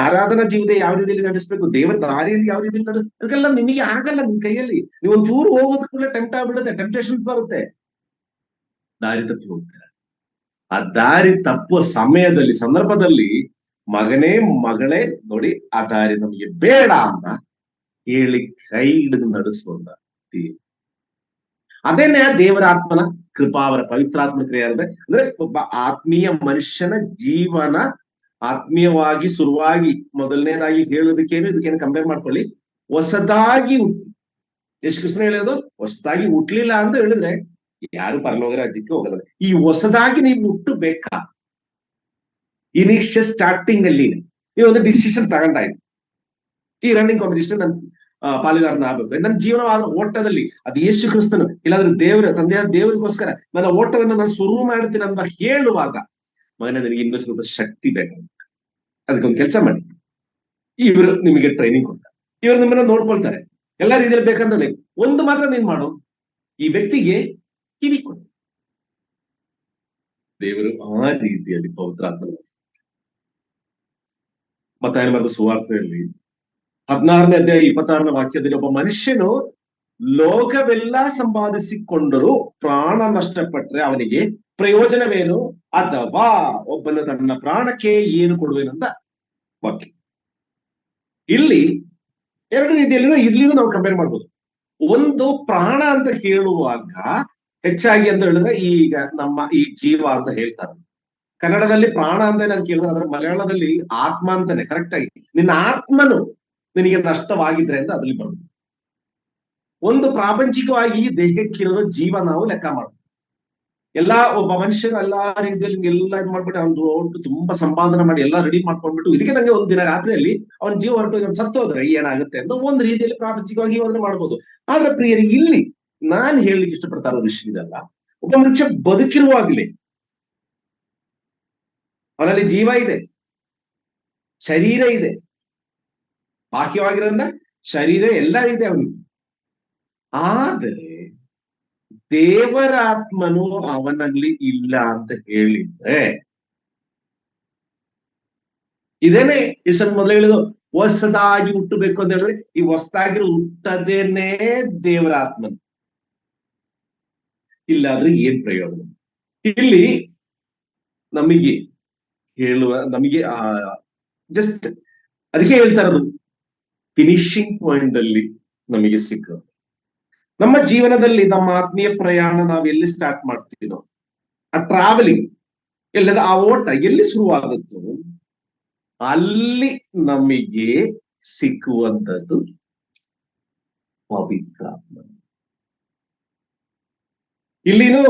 ಆರಾಧನಾ ಜೀವನ ಯಾವ ರೀತಿಯಲ್ಲಿ ನಡೆಸಬೇಕು, ದೇವರ ದಾರಿಯಲ್ಲಿ ಯಾವ ರೀತಿಯಲ್ಲಿ ಅದಕ್ಕೆಲ್ಲ ನಿಮಗೆ ಆಗಲ್ಲ. ನಿಮ್ ಕೈಯಲ್ಲಿ ನೀವು ಒಂಚೂರು ಹೋಗೋದ್ ಕೂಡ ಟೆಂಪ್ಟ್ ಆಗ್ಬಿಡುತ್ತೆ, ಟೆಂಪ್ಟೇಷನ್ ಬರುತ್ತೆ, ದಾರಿ ತಪ್ಪಿ ಹೋಗ್ತಾರೆ. ಆ ದಾರಿ ತಪ್ಪುವ ಸಮಯದಲ್ಲಿ, ಸಂದರ್ಭದಲ್ಲಿ, ಮಗನೇ ಮಗಳೇ ನೋಡಿ, ಆ ದಾರಿ ನಮಗೆ ಬೇಡ ಅಂತ ಹೇಳಿ ಕೈ ಹಿಡಿದು ನಡೆಸುವಂತ ಅದೇನೇ ದೇವರ ಆತ್ಮನ ಕೃಪಾವರ ಪವಿತ್ರಾತ್ಮ ಕ್ರಿಯೆ ಅಂದ್ರೆ ಒಬ್ಬ ಆತ್ಮೀಯ ಮನುಷ್ಯನ ಜೀವನ ಆತ್ಮೀಯವಾಗಿ ಶುರುವಾಗಿ, ಮೊದಲನೇದಾಗಿ ಹೇಳೋದಕ್ಕೇನು ಇದಕ್ಕೇನು ಕಂಪೇರ್ ಮಾಡ್ಕೊಳ್ಳಿ, ಹೊಸದಾಗಿ ಯೇಸು ಕೃಷ್ಣ ಹೇಳಿರೋದು ಹೊಸದಾಗಿ ಹುಟ್ಲಿಲ್ಲ ಅಂತ ಹೇಳಿದ್ರೆ ಯಾರು ಪರಲೋಕ ರಾಜ್ಯಕ್ಕೆ ಹೋಗಲ್ಲ. ಈ ಹೊಸದಾಗಿ ನೀವು ಹುಟ್ಟಬೇಕಾ, ಇನಿಷಿಯಲ್ ಸ್ಟಾರ್ಟಿಂಗ್ ಅಲ್ಲಿ ಈ ಒಂದು ಡಿಸಿಷನ್ ತಗೊಂಡಾಯ್ತು, ಈ ರನ್ನಿಂಗ್ ಕಾಂಪಿಟೇಷನ್ ನನ್ ಪಾಲುಗಾರನ ಆಗ್ಬೇಕು, ನನ್ನ ಜೀವನವಾದ ಓಟದಲ್ಲಿ ಅದು ಯೇಸು ಕ್ರಿಸ್ತನು, ಇಲ್ಲಾಂದ್ರೆ ದೇವರ ತಂದೆಯ ದೇವರಿಗೋಸ್ಕರ ನನ್ನ ಓಟವನ್ನು ನಾನು ಶುರು ಮಾಡ್ತೀನಿ ಅಂತ ಹೇಳುವಾಗ, ಮಗನ ನನಗೆ ಇನ್ನೂ ಸ್ವಲ್ಪ ಶಕ್ತಿ ಬೇಕಾಗುತ್ತೆ, ಅದಕ್ಕೊಂದು ಕೆಲಸ ಮಾಡಿ, ಇವರು ನಿಮಗೆ ಟ್ರೈನಿಂಗ್ ಕೊಡ್ತಾರೆ, ಇವರು ನಿಮ್ಮನ್ನ ನೋಡ್ಕೊಳ್ತಾರೆ, ಎಲ್ಲಾ ರೀತಿಯಲ್ಲಿ ಬೇಕಂದ್ರೆ ಒಂದು ಮಾತ್ರ ನೀನ್ ಮಾಡು, ಈ ವ್ಯಕ್ತಿಗೆ ಕಿವಿ ಕೊಡು. ದೇವರು ಆ ರೀತಿಯಲ್ಲಿ ಪವಿತ್ರಾತ್ಮ ಮತ್ತಾಯನ ಬರೆದ ಸುವಾರ್ತೆಯಲ್ಲಿ 16ನೇ ಅಧ್ಯಾಯ 26ನೇ ವಾಕ್ಯದಲ್ಲಿ, ಒಬ್ಬ ಮನುಷ್ಯನು ಲೋಕವೆಲ್ಲ ಸಂಪಾದಿಸಿಕೊಂಡರೂ ಪ್ರಾಣ ನಷ್ಟಪಟ್ರೆ ಅವನಿಗೆ ಪ್ರಯೋಜನವೇನು, ಅಥವಾ ಒಬ್ಬನು ತನ್ನ ಪ್ರಾಣಕ್ಕೆ ಏನು ಕೊಡುವೇನಂತ ವಾಕ್ಯ. ಇಲ್ಲಿ ಎರಡು ರೀತಿಯಲ್ಲಿ ಇಲ್ಲಿನೂ ನಾವು ಕಂಪೇರ್ ಮಾಡ್ಬೋದು. ಒಂದು, ಪ್ರಾಣ ಅಂತ ಹೇಳುವಾಗ ಹೆಚ್ಚಾಗಿ ಅಂತ ಹೇಳಿದ್ರೆ ಈಗ ನಮ್ಮ ಈ ಜೀವ ಅಂತ ಹೇಳ್ತಾರೆ. ಕನ್ನಡದಲ್ಲಿ ಪ್ರಾಣ ಅಂತ ಏನಾದ್ರು ಕೇಳಿದ್ರೆ ಅದರ ಮಲಯಾಳದಲ್ಲಿ ಆತ್ಮ ಅಂತಾನೆ ಕರೆಕ್ಟ್ ಆಗಿ, ನಿನ್ನ ಆತ್ಮನು ನಿನಗೆ ನಷ್ಟವಾಗಿದ್ರೆ ಅಂತ ಅದ್ರಲ್ಲಿ ಬರುತ್ತೆ. ಒಂದು, ಪ್ರಾಪಂಚಿಕವಾಗಿ ದೇಹಕ್ಕಿರೋದು ಜೀವ ನಾವು ಲೆಕ್ಕ ಮಾಡ್ತೀವಿ. ಒಬ್ಬ ಮನುಷ್ಯರು ಎಲ್ಲಾ ರೀತಿಯಲ್ಲಿ ಎಲ್ಲ ಇದು ಮಾಡ್ಬಿಟ್ಟು ಅವ್ನು ತುಂಬಾ ಸಂಪಾದನೆ ಮಾಡಿ ಎಲ್ಲ ರೆಡಿ ಮಾಡ್ಕೊಂಡ್ಬಿಟ್ಟು ಇದಕ್ಕೆ ನಂಗೆ ಒಂದ್ ದಿನ ರಾತ್ರಿಯಲ್ಲಿ ಅವನ ಜೀವ ಹೊರಟು ಸತ್ತು ಹೋದ್ರೆ ಏನಾಗುತ್ತೆ ಅಂತ ಒಂದು ರೀತಿಯಲ್ಲಿ ಪ್ರಾಪಂಚಿಕವಾಗಿ ಯೋಚನೆ ಮಾಡ್ಬೋದು. ಆದ್ರೆ ಪ್ರಿಯರಿಗೆ, ಇಲ್ಲಿ ನಾನ್ ಹೇಳಲಿಕ್ಕೆ ಇಷ್ಟಪಡ್ತಾ ಇರೋ ವಿಷಯ ಇದಲ್ಲ. ಒಬ್ಬ ಮನುಷ್ಯ ಬದುಕಿರುವಾಗ್ಲೇ ಅವನಲ್ಲಿ ಜೀವ ಇದೆ, ಶರೀರ ಇದೆ, ಬಾಹ್ಯವಾಗಿರೋದ್ರಿಂದ ಶರೀರ ಎಲ್ಲ ಇದೆ ಅವನಿಗೆ. ಆದರೆ ದೇವರ ಆತ್ಮನು ಅವನಲ್ಲಿ ಇಲ್ಲ ಅಂತ ಹೇಳಿದ್ರೆ, ಇದೇನೆ ಇಷ್ಟೊಂದು ಮೊದಲು ಹೇಳಿದ್ರು ಹೊಸದಾಗಿ ಹುಟ್ಟಬೇಕು ಅಂತ ಹೇಳಿದ್ರೆ, ಈ ಹೊಸದಾಗಿ ಹುಟ್ಟದೇನೆ ದೇವರ ಆತ್ಮನು. ಇಲ್ಲಾದ್ರೆ ಏನ್ ಪ್ರಯೋಜನ? ಇಲ್ಲಿ ನಮಗೆ ನಮಗೆ ಜಸ್ಟ್ ಅದಕ್ಕೆ ಹೇಳ್ತಾ ಇರೋದು, ಫಿನಿಶಿಂಗ್ ಪಾಯಿಂಟ್ ಅಲ್ಲಿ ನಮಗೆ ಸಿಕ್ಕ ನಮ್ಮ ಜೀವನದಲ್ಲಿ ನಮ್ಮ ಆತ್ಮೀಯ ಪ್ರಯಾಣ ನಾವು ಎಲ್ಲಿ ಸ್ಟಾರ್ಟ್ ಮಾಡ್ತೀನೋ, ಆ ಟ್ರಾವೆಲಿಂಗ್ ಎಲ್ಲದ ಆ ಓಟ ಎಲ್ಲಿ ಶುರುವಾಗುತ್ತೋ ಅಲ್ಲಿ ನಮಗೆ ಸಿಕ್ಕುವಂಥದ್ದು ಪವಿತ್ರಾತ್ಮ. ಇಲ್ಲಿನೂ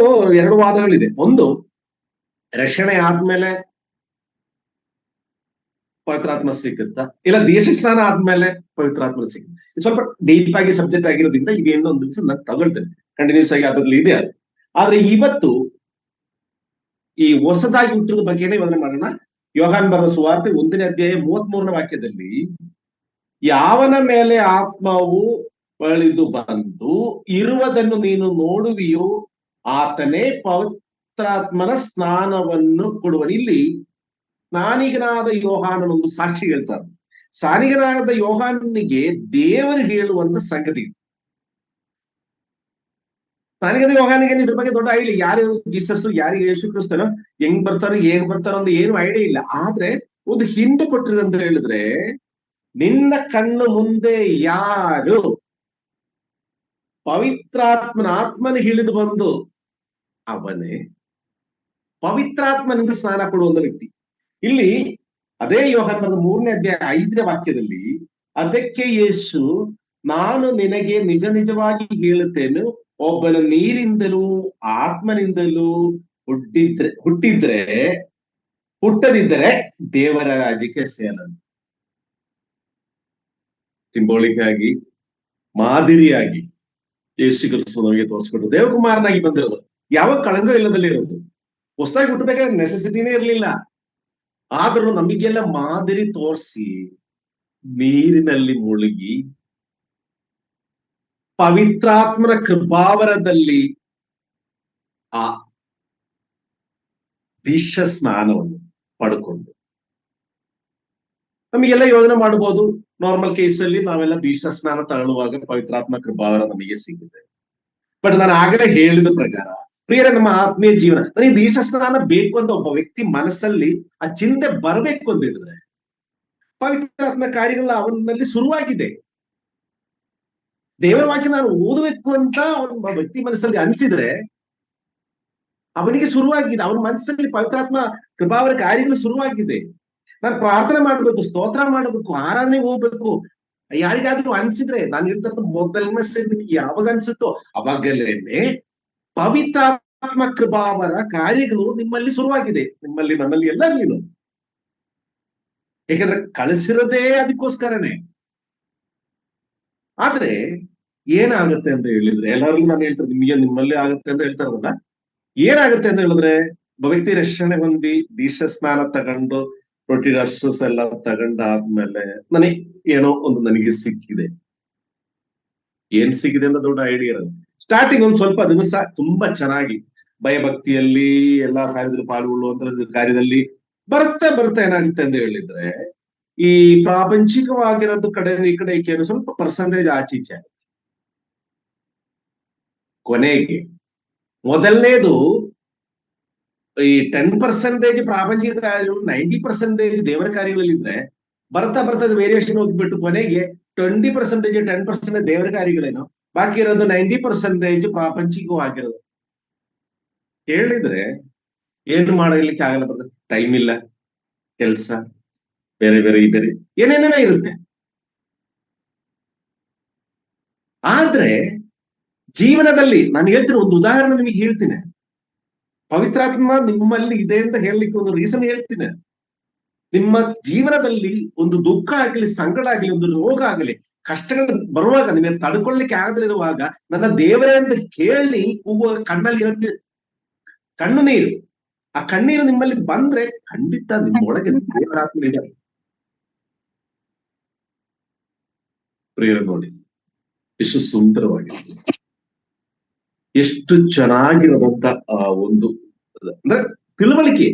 ಎರಡು ವಾದಗಳಿದೆ. ಒಂದು, ರಕ್ಷಣೆ ಆದ್ಮೇಲೆ ಪವಿತ್ರಾತ್ಮ ಸಿಕ್ಕುತ್ತಾ, ಇಲ್ಲ ದೇಶ ಸ್ನಾನ ಆದ್ಮೇಲೆ ಪವಿತ್ರಾತ್ಮ ಸಿಗುತ್ತೆ. ಸ್ವಲ್ಪ ಡೀಪ್ ಆಗಿ ಸಬ್ಜೆಕ್ಟ್ ಆಗಿರೋದ್ರಿಂದ ಈಗ ಇನ್ನೊಂದು ದಿವಸ ನಾನು ತಗೊಳ್ತೇನೆ, ಕಂಟಿನ್ಯೂಸ್ ಆಗಿ ಅದ್ರಲ್ಲಿ ಇದೆ ಅದು. ಆದ್ರೆ ಇವತ್ತು ಈ ಹೊಸದಾಗಿ ಹುಟ್ಟಿದ ಬಗ್ಗೆನೇ ಯೋಚನೆ ಮಾಡೋಣ. ಯೋಹಾನ್ ಬರೆದ ಸುವಾರ್ತೆ 1ನೇ ಅಧ್ಯಾಯ 33ನೇ ವಾಕ್ಯದಲ್ಲಿ, ಯಾವನ ಮೇಲೆ ಆತ್ಮವು ಬಳಿದು ಬಂದು ಇರುವುದನ್ನು ನೀನು ನೋಡುವಿಯೋ ಆತನೇ ಪವಿತ್ರಾತ್ಮನ ಸ್ನಾನವನ್ನು ಕೊಡುವನು. ಇಲ್ಲಿ ಸ್ನಾನಿಗನಾದ ಯೋಹಾನನೊಂದು ಸಾಕ್ಷಿ ಹೇಳ್ತಾರೆ. ಸ್ನಾನಿಗನಾದ ಯೋಹಾನನಿಗೆ ದೇವರು ಹೇಳುವಂತ ಸಂಗತಿ. ಸ್ನಾನಿಗನಾದ ಯೋಹಾನಿಗೆ ಇದ್ರ ಬಗ್ಗೆ ದೊಡ್ಡ ಐಡಿಯಾ, ಯಾರು ಜೀಸಸ್, ಯಾರಿಗೆ ಯೇಸು ಕ್ರಿಸ್ತನೋ, ಹೆಂಗ್ ಬರ್ತಾರೋ ಹೇಗ್ ಬರ್ತಾರೋ ಅಂತ ಏನು ಐಡಿಯಾ ಇಲ್ಲ. ಆದ್ರೆ ಒಂದು ಹಿಂಟ್ ಕೊಟ್ಟಿದೆ ಅಂತ ಹೇಳಿದ್ರೆ, ನಿನ್ನ ಕಣ್ಣು ಮುಂದೆ ಯಾರು ಆತ್ಮನ ಹಿಡಿದು ಬಂದು ಅವನೇ ಪವಿತ್ರಾತ್ಮನಿಂದ ಸ್ನಾನ ಕೊಡುವಂತ ವ್ಯಕ್ತಿ. ಇಲ್ಲಿ ಅದೇ ಯೋಹಾನ 3ನೇ ಅಧ್ಯಾಯ 5ನೇ ವಾಕ್ಯದಲ್ಲಿ, ಅದಕ್ಕೆ ಯೇಸು, ನಾನು ನಿನಗೆ ನಿಜ ನಿಜವಾಗಿ ಹೇಳುತ್ತೇನೆ, ಒಬ್ಬನ ನೀರಿಂದಲೂ ಆತ್ಮನಿಂದಲೂ ಹುಟ್ಟದಿದ್ದರೆ ದೇವರ ರಾಜ್ಯಕ್ಕೆ ಸೇರನು. ಸಿಂಬಾಲಿಕ್ ಆಗಿ, ಮಾದರಿಯಾಗಿ ಯೇಸು ಕ್ರಿಸ್ತ ನಮಗೆ ತೋರಿಸ್ಕೊಟ್ಟು ದೇವಕುಮಾರನಾಗಿ ಬಂದಿರೋದು, ಯಾವ ಕಳಂಕ ಇಲ್ಲದಲ್ಲಿರೋದು, ಹೊಸದಾಗಿ ಹುಟ್ಟಬೇಕಾದ ನೆಸೆಸಿಟಿನೇ ಇರಲಿಲ್ಲ. ಆದ್ರೂ ನಮಗೆಲ್ಲ ಮಾದರಿ ತೋರಿಸಿ ನೀರಿನಲ್ಲಿ ಮುಳುಗಿ ಪವಿತ್ರಾತ್ಮನ ಕೃಪಾವರದಲ್ಲಿ ಆ ದೀಕ್ಷಾ ಸ್ನಾನವನ್ನು ಪಡ್ಕೊಂಡು, ನಮಗೆಲ್ಲ ಯೋಜನೆ ಮಾಡಬಹುದು. ನಾರ್ಮಲ್ ಕೇಸಲ್ಲಿ ನಾವೆಲ್ಲ ದೀಕ್ಷಾ ಸ್ನಾನ ತಗೊಳ್ಳುವಾಗ ಪವಿತ್ರಾತ್ಮ ಕೃಪಾವರ ನಮಗೆ ಸಿಗುತ್ತೆ. ಬಟ್ ನಾನು ಆಗಲೇ ಹೇಳಿದ ಪ್ರಕಾರ, ಪ್ರಿಯರೇ, ನಮ್ಮ ಆತ್ಮೀಯ ಜೀವನ ನನಗೆ ದೀಕ್ಷಾ ಸ್ನಾನ ಬೇಕು ಅಂತ ಒಬ್ಬ ವ್ಯಕ್ತಿ ಮನಸ್ಸಲ್ಲಿ ಆ ಚಿಂತೆ ಬರಬೇಕು ಅಂತ ಹೇಳಿದ್ರೆ, ಪವಿತ್ರಾತ್ಮ ಕಾರ್ಯಗಳ ಅವನಲ್ಲಿ ಶುರುವಾಗಿದೆ. ದೇವರ ವಾಕ್ಯ ನಾನು ಓದಬೇಕು ಅಂತ ಒಬ್ಬ ವ್ಯಕ್ತಿ ಮನಸ್ಸಲ್ಲಿ ಅನ್ಸಿದ್ರೆ ಅವನಿಗೆ ಶುರುವಾಗಿದೆ, ಅವನ ಮನಸ್ಸಲ್ಲಿ ಪವಿತ್ರಾತ್ಮ ಕೃಪಾವರ ಕಾರ್ಯಗಳು ಶುರುವಾಗಿದೆ. ನಾನು ಪ್ರಾರ್ಥನೆ ಮಾಡ್ಬೇಕು, ಸ್ತೋತ್ರ ಮಾಡಬೇಕು, ಆರಾಧನೆಗೆ ಹೋಗ್ಬೇಕು. ಯಾರಿಗಾದ್ರೂ ಅನ್ಸಿದ್ರೆ, ನಾನು ಹೇಳ್ತಾ ಮೊದಲನೇ ಸರಿ ಯಾವಾಗ ಅನ್ಸುತ್ತೋ ಅವಾಗಲೇನೆ ಪವಿತ್ರಾತ್ಮ ಕೃಪಾವರ ಕಾರ್ಯಗಳು ನಿಮ್ಮಲ್ಲಿ ಶುರುವಾಗಿದೆ. ನಿಮ್ಮಲ್ಲಿ, ನನ್ನಲ್ಲಿ, ಎಲ್ಲರಿಗೂ. ಯಾಕಂದ್ರೆ ಕಳಿಸಿರೋದೇ ಅದಕ್ಕೋಸ್ಕರನೇ. ಆದ್ರೆ ಏನಾಗುತ್ತೆ ಅಂತ ಹೇಳಿದ್ರೆ, ಎಲ್ಲರಿಗೂ ನಾನು ಹೇಳ್ತಾರೆ, ನಿಮ್ಮಲ್ಲಿ ಆಗುತ್ತೆ ಅಂತ ಹೇಳ್ತಾರಲ್ಲ, ಏನಾಗುತ್ತೆ ಅಂತ ಹೇಳಿದ್ರೆ, ಒಬ್ಬ ವ್ಯಕ್ತಿ ರಕ್ಷಣೆ ಹೊಂದಿ ದೀಕ್ಷಾ ಸ್ನಾನ ತಗೊಂಡು ರೊಟ್ಟಿ ರಸಸ್ ಎಲ್ಲ ತಗೊಂಡಾದ್ಮೇಲೆ ನನಗೆ ಏನೋ ಒಂದು ನನಗೆ ಸಿಕ್ಕಿದೆ. ಏನ್ ಸಿಕ್ಕಿದೆ ಅಂತ ದೊಡ್ಡ ಐಡಿಯಾ ಇರೋದು. ಸ್ಟಾರ್ಟಿಂಗ್ ಒಂದ್ ಸ್ವಲ್ಪ ದಿವಸ ತುಂಬಾ ಚೆನ್ನಾಗಿ ಭಯಭಕ್ತಿಯಲ್ಲಿ ಎಲ್ಲಾ ಕಾರ್ಯದಲ್ಲಿ ಪಾಲ್ಗೊಳ್ಳುವಂತ ಕಾರ್ಯದಲ್ಲಿ ಬರ್ತಾ ಏನಾಗುತ್ತೆ ಅಂತ ಹೇಳಿದ್ರೆ, ಈ ಪ್ರಾಪಂಚಿಕವಾಗಿರೋದು ಕಡೆ ಈ ಕಡೆ ಸ್ವಲ್ಪ ಪರ್ಸೆಂಟೇಜ್ ಆಚೀಚೆ. ಕೊನೆಗೆ ಮೊದಲನೇದು ಈ 10% ಪ್ರಾಪಂಚಿಕ ಕಾರ್ಯಗಳು, 90% ದೇವರ ಕಾರ್ಯಗಳಲ್ಲಿದ್ರೆ, ಬರ್ತಾ ವೇರಿಯೇಷನ್ ಹೋಗ್ಬಿಟ್ಟು ಕೊನೆಗೆ 20% 10% ದೇವರ ಕಾರ್ಯಗಳೇನೋ, ಬಾಕಿ ಇರೋದು 90% ಪ್ರಾಪಂಚಿಕವಾಗಿರೋದು. ಹೇಳಿದ್ರೆ ಏನು ಮಾಡಲಿಕ್ಕೆ ಆಗಲ್ಲ, ಬರ್ತದೆ, ಟೈಮ್ ಇಲ್ಲ, ಕೆಲ್ಸ, ಬೇರೆ ಏನೇನೇನೋ ಇರುತ್ತೆ. ಆದ್ರೆ ಜೀವನದಲ್ಲಿ ನಾನು ಹೇಳ್ತೀನಿ, ಒಂದು ಉದಾಹರಣೆ ನಿಮಗೆ ಹೇಳ್ತೀನಿ. ಪವಿತ್ರಾತ್ಮ ನಿಮ್ಮಲ್ಲಿ ಇದೆ ಅಂತ ಹೇಳಲಿಕ್ಕೆ ಒಂದು ರೀಸನ್ ಹೇಳ್ತೀನಿ. ನಿಮ್ಮ ಜೀವನದಲ್ಲಿ ಒಂದು ದುಃಖ ಆಗಲಿ, ಸಂಕಟ ಆಗಲಿ, ಒಂದು ರೋಗ ಆಗಲಿ, ಕಷ್ಟಗಳು ಬರುವಾಗ, ನಿಮಗೆ ತಡ್ಕೊಳ್ಳಿಕ್ಕೆ ಆಗದಿರುವಾಗ, ನನ್ನ ದೇವರೇ ಅಂತ ಕೇಳಿ ಕೂಗುವ ಕಣ್ಣಲ್ಲಿ ಹೇಳ್ತೀವಿ ಕಣ್ಣು ನೀರು. ಆ ಕಣ್ಣೀರು ನಿಮ್ಮಲ್ಲಿ ಬಂದ್ರೆ ಖಂಡಿತ ನಿಮ್ಮೊಳಗೆ ದೇವರಾತ್ಮ ಇದೆ. ಪ್ರಿಯರ ನೋಡಿ, ಎಷ್ಟು ಸುಂದರವಾಗಿದೆ. ಎಷ್ಟು ಚೆನ್ನಾಗಿರೋದಂತ ಒಂದು ಅಂದ್ರೆ ತಿಳುವಳಿಕೆ.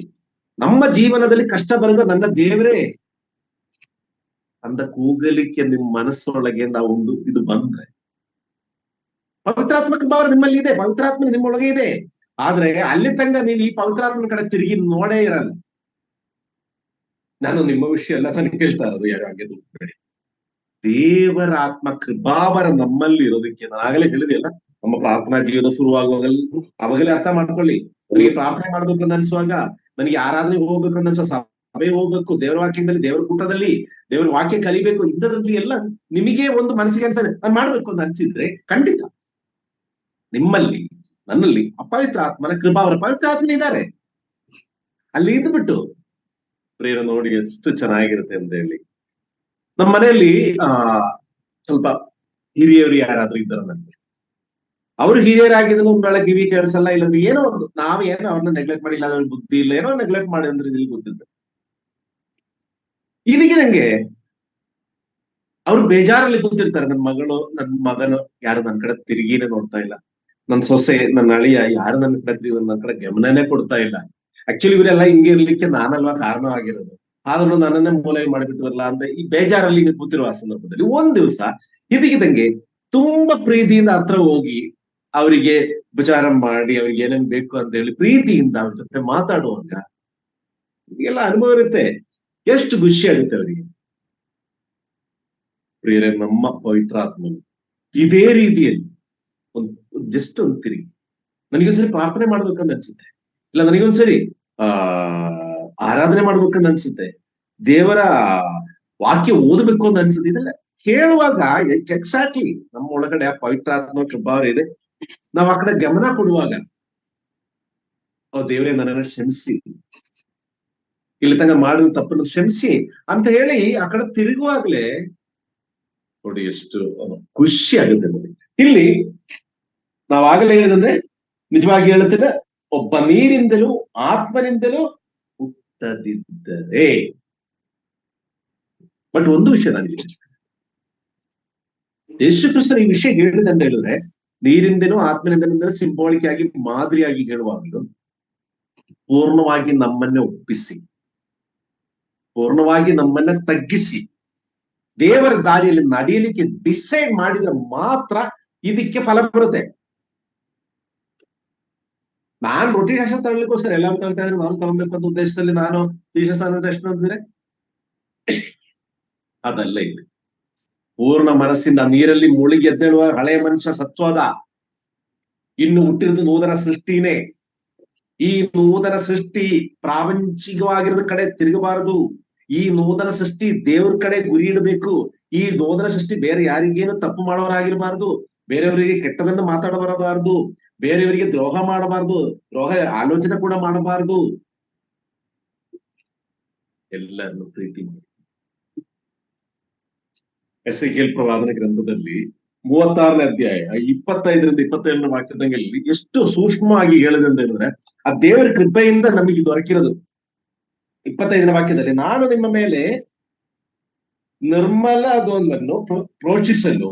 ನಮ್ಮ ಜೀವನದಲ್ಲಿ ಕಷ್ಟ ಬರುವಾಗ ನನ್ನ ದೇವರೇ ಅಂತ ಕೂಗಲಿಕ್ಕೆ ನಿಮ್ ಮನಸ್ಸೊಳಗೆ ನಾವು ಒಂದು ಇದು ಬಂದ್ರೆ, ಪವಿತ್ರಾತ್ಮಕ ಭಾವ ನಿಮ್ಮಲ್ಲಿ ಇದೆ, ಪವಿತ್ರಾತ್ಮ ನಿಮ್ಮೊಳಗೆ ಇದೆ. ಆದ್ರೆ ಅಲ್ಲಿ ತನಕ ನೀವು ಈ ಪವಿತ್ರಾತ್ಮನ ಕಡೆ ತಿರುಗಿ ನೋಡೇ ಇರಲ್ಲ. ನಾನು ನಿಮ್ಮ ವಿಷಯ ಎಲ್ಲ ನಾನು ಹೇಳ್ತಾ ಇರೋದು, ಯಾರು ಹಾಗೆ ತಿಳ್ಕೊಬೇಡಿ. ದೇವರ ಆತ್ಮ ಕೃಪಾವರ ನಮ್ಮಲ್ಲಿ ಇರೋದಕ್ಕೆ ನಾನು ಆಗಲೇ ಹೇಳಿದೆಯಲ್ಲ, ನಮ್ಮ ಪ್ರಾರ್ಥನಾ ಜೀವನ ಶುರುವಾಗುವಾಗಲೇ ಅವಾಗಲೇ ಅರ್ಥ ಮಾಡ್ಕೊಳ್ಳಿ. ನನಗೆ ಪ್ರಾರ್ಥನೆ ಮಾಡ್ಬೇಕು ಅಂತ ಅನ್ಸುವಾಗ, ನನಗೆ ಆರಾಧನೆ ಹೋಗ್ಬೇಕು ಅಂತ ಅನ್ಸೋ, ಸಭೆ ಹೋಗ್ಬೇಕು, ದೇವರ ವಾಕ್ಯದಲ್ಲಿ, ದೇವರ ಕೂಟದಲ್ಲಿ ದೇವರ ವಾಕ್ಯ ಕಲಿಬೇಕು, ಇಂಥದ್ರಲ್ಲಿ ಎಲ್ಲ ನಿಮಗೆ ಒಂದು ಮನಸ್ಸಿಗೆ ಅನ್ಸದೆ ನಾನು ಮಾಡ್ಬೇಕು ಅಂತ ಅನ್ಸಿದ್ರೆ, ಖಂಡಿತ ನಿಮ್ಮಲ್ಲಿ ನನ್ನಲ್ಲಿ ಅಪವಿತ್ರ ಆತ್ಮನ ಕೃಪಾವರ ಪವಿತ್ರ ಆತ್ಮನ ಇದ್ದಾರೆ. ಅಲ್ಲಿ ಇದ್ಬಿಟ್ಟು ಪ್ರೇರ ನೋಡಿ ಎಷ್ಟು ಚೆನ್ನಾಗಿರುತ್ತೆ ಅಂತ ಹೇಳಿ. ನಮ್ಮ ಮನೆಯಲ್ಲಿ ಸ್ವಲ್ಪ ಹಿರಿಯರು ಯಾರಾದ್ರೂ ಇದ್ದಾರ ನನ್ಗೆ, ಅವ್ರು ಹಿರಿಯರಾಗಿದ್ರು ಒಂದ್ ವೇಳೆ ಕಿವಿ ಕೇಳಿಸಲ್ಲ, ಇಲ್ಲಂದ್ರೆ ಏನೋ ಒಂದು ನಾವೇನೋ ಅವ್ರನ್ನ ನೆಗ್ಲೆಕ್ಟ್ ಮಾಡಿಲ್ಲ, ಅದ್ರ ಬುದ್ಧಿ ಇಲ್ಲ, ಏನೋ ನೆಗ್ಲೆಕ್ಟ್ ಮಾಡಿ ಅಂದ್ರೆ ಇಲ್ಲಿ ಗೊತ್ತಿದ್ದ ಇದೀಗ ನಂಗೆ ಅವ್ರು ಬೇಜಾರಲ್ಲಿ ಕೂತಿರ್ತಾರೆ. ನನ್ ಮಗನು ಯಾರು ನನ್ ಕಡೆ ತಿರುಗಿನೇ ನೋಡ್ತಾ ಇಲ್ಲ, ನನ್ ಸೊಸೆ, ನನ್ನ ಅಳಿಯ ಯಾರು ನನ್ನ ಕಡೆ ತಿರುಗಿ ನನ್ನ ಕಡೆ ಗಮನನೇ ಕೊಡ್ತಾ ಇಲ್ಲ. ಆಕ್ಚುಲಿ ಇವರೆಲ್ಲ ಹಿಂಗೆ ಇರ್ಲಿಕ್ಕೆ ನಾನಲ್ವಾ ಕಾರಣ ಆಗಿರೋದು, ಆದ್ರೂ ನನ್ನನ್ನೇ ಮೂಲೆ ಮಾಡಿಬಿಟ್ಟಿರಲ್ಲ ಅಂತ ಈ ಬೇಜಾರಲ್ಲಿ ಕೂತಿರುವ ಆ ಸಂದರ್ಭದಲ್ಲಿ ಒಂದ್ ದಿವಸ ಇದಕ್ಕಿದಂಗೆ ತುಂಬಾ ಪ್ರೀತಿಯಿಂದ ಹತ್ರ ಹೋಗಿ ಅವರಿಗೆ ಉಪಚಾರ ಮಾಡಿ ಅವ್ರಿಗೆ ಏನೇನ್ ಬೇಕು ಅಂತ ಹೇಳಿ ಪ್ರೀತಿಯಿಂದ ಅವ್ರ ಜೊತೆ ಮಾತಾಡುವಾಗ ಎಲ್ಲ ಅನುಭವ ಇರುತ್ತೆ. ಎಷ್ಟು ಖುಷಿ ಆಗುತ್ತೆ ಅವರಿಗೆ. ಪ್ರಿಯರೇ, ನಮ್ಮ ಪವಿತ್ರಾತ್ಮನು ಇದೇ ರೀತಿಯಲ್ಲಿ ಜಸ್ಟ್ ಒಂದು ತಿರುಗಿ ನನಗೊಂದ್ಸರಿ ಪ್ರಾರ್ಥನೆ ಮಾಡ್ಬೇಕಂತ ಅನ್ಸುತ್ತೆ, ಇಲ್ಲ ನನಗೊಂದ್ಸರಿ ಆರಾಧನೆ ಮಾಡ್ಬೇಕಂತ ಅನ್ಸುತ್ತೆ, ದೇವರ ವಾಕ್ಯ ಓದಬೇಕು ಅಂತ ಅನ್ಸುತ್ತೆ, ಇದೆಲ್ಲ ಹೇಳುವಾಗ ಎಕ್ಸಾಕ್ಟ್ಲಿ ನಮ್ಮ ಒಳಗಡೆ ಆ ಪವಿತ್ರಾತ್ಮ ಕೃಪಾವರ ಇದೆ. ನಾವ್ ಆ ಕಡೆ ಗಮನ ಕೊಡುವಾಗ, ದೇವರೇ ನನ್ನನ್ನ ಕ್ಷಮಿಸಿ, ಇಲ್ಲಿ ತನಕ ಮಾಡಿದ ತಪ್ಪನ್ನು ಕ್ಷಮಿಸಿ ಅಂತ ಹೇಳಿ ಆ ಕಡೆ ತಿರುಗುವಾಗ್ಲೇ ನೋಡಿ ಎಷ್ಟು ಖುಷಿ ಆಗುತ್ತೆ ನೋಡಿ. ಇಲ್ಲಿ ನಾವಾಗಲೇ ಹೇಳಿದಂದ್ರೆ, ನಿಜವಾಗಿ ಹೇಳುತ್ತೇನೆ, ಒಬ್ಬ ನೀರಿಂದಲೂ ಆತ್ಮನಿಂದಲೂ ಹುಟ್ಟದಿದ್ದರೆ. ಬಟ್ ಒಂದು ವಿಷಯ ನನಗೆ ಯೇಸು ಕ್ರಿಸ್ತನ ಈ ವಿಷಯ ಹೇಳಿದೆ ಅಂತ ಹೇಳಿದ್ರೆ, ನೀರಿಂದನೂ ಆತ್ಮನಿಂದಲೂ ಸಿಂಬಾಲಿಕ್ ಆಗಿ ಮಾದರಿಯಾಗಿ ಹೇಳುವಾಗಲೂ ಪೂರ್ಣವಾಗಿ ನಮ್ಮನ್ನೇ ಒಪ್ಪಿಸಿ, ಪೂರ್ಣವಾಗಿ ನಮ್ಮನ್ನ ತಗ್ಗಿಸಿ ದೇವರ ದಾರಿಯಲ್ಲಿ ನಡೆಯಲಿಕ್ಕೆ ಡಿಸೈಡ್ ಮಾಡಿದ್ರೆ ಮಾತ್ರ ಇದಕ್ಕೆ ಫಲ ಬರುತ್ತೆ. ನಾನ್ ರೊಟ್ಟಿ ಶಾಸ್ತ್ರ ತಗೊಳ್ಳಿಕ್ಕೋಸ್ಕರ ಎಲ್ಲರೂ ತಗೊಳ್ತಾ ಇದ್ರೆ ನಾನು ತಗೊಳ್ಬೇಕು ಅಂತ ಉದ್ದೇಶದಲ್ಲಿ ನಾನು ತೀರ್ಷಸ್ಥಾನ ಎಷ್ಟು ನೋಡಿದ್ರೆ ಅದಲ್ಲ. ಇಲ್ಲಿ ಪೂರ್ಣ ಮನಸ್ಸಿಂದ ನೀರಲ್ಲಿ ಮುಳುಗಿ ಎದ್ದೇಳುವ ಹಳೆಯ ಮನುಷ್ಯ ಸತ್ವದ, ಇನ್ನು ಹುಟ್ಟಿರೋದು ನೂತನ ಸೃಷ್ಟಿನೇ. ಈ ನೂತನ ಸೃಷ್ಟಿ ಪ್ರಾಪಂಚಿಕವಾಗಿರೋದ ಕಡೆ ತಿರುಗಬಾರದು. ಈ ನೂತನ ಸೃಷ್ಟಿ ದೇವ್ರ ಕಡೆ ಗುರಿ ಇಡಬೇಕು. ಈ ನೂತನ ಸೃಷ್ಟಿ ಬೇರೆ ಯಾರಿಗೇನು ತಪ್ಪು ಮಾಡೋರಾಗಿರ್ಬಾರ್ದು, ಬೇರೆಯವರಿಗೆ ಕೆಟ್ಟದನ್ನು ಮಾತಾಡಬಾರಬಾರ್ದು, ಬೇರೆಯವರಿಗೆ ದ್ರೋಹ ಮಾಡಬಾರ್ದು, ದ್ರೋಹ ಆಲೋಚನೆ ಕೂಡ ಮಾಡಬಾರ್ದು, ಎಲ್ಲರನ್ನು ಪ್ರೀತಿ ಮಾಡಿ. ಎಸೆಕೇಲ್ ಪ್ರವಾದನ ಗ್ರಂಥದಲ್ಲಿ 36ನೇ ಅಧ್ಯಾಯ 25ರಿಂದ 27ನೇ ವಾಕ್ಯದಲ್ಲಿ ಎಷ್ಟು ಸೂಕ್ಷ್ಮವಾಗಿ ಹೇಳಿದೆ ಅಂತ ಹೇಳಿದ್ರೆ, ಆ ದೇವರ ಕೃಪೆಯಿಂದ ನಮಗೆ ದೊರಕಿರೋದು. 25ನೇ ವಾಕ್ಯದಲ್ಲಿ, ನಾನು ನಿಮ್ಮ ಮೇಲೆ ನಿರ್ಮಲವನ್ನು ಪ್ರೋಷಿಸಲು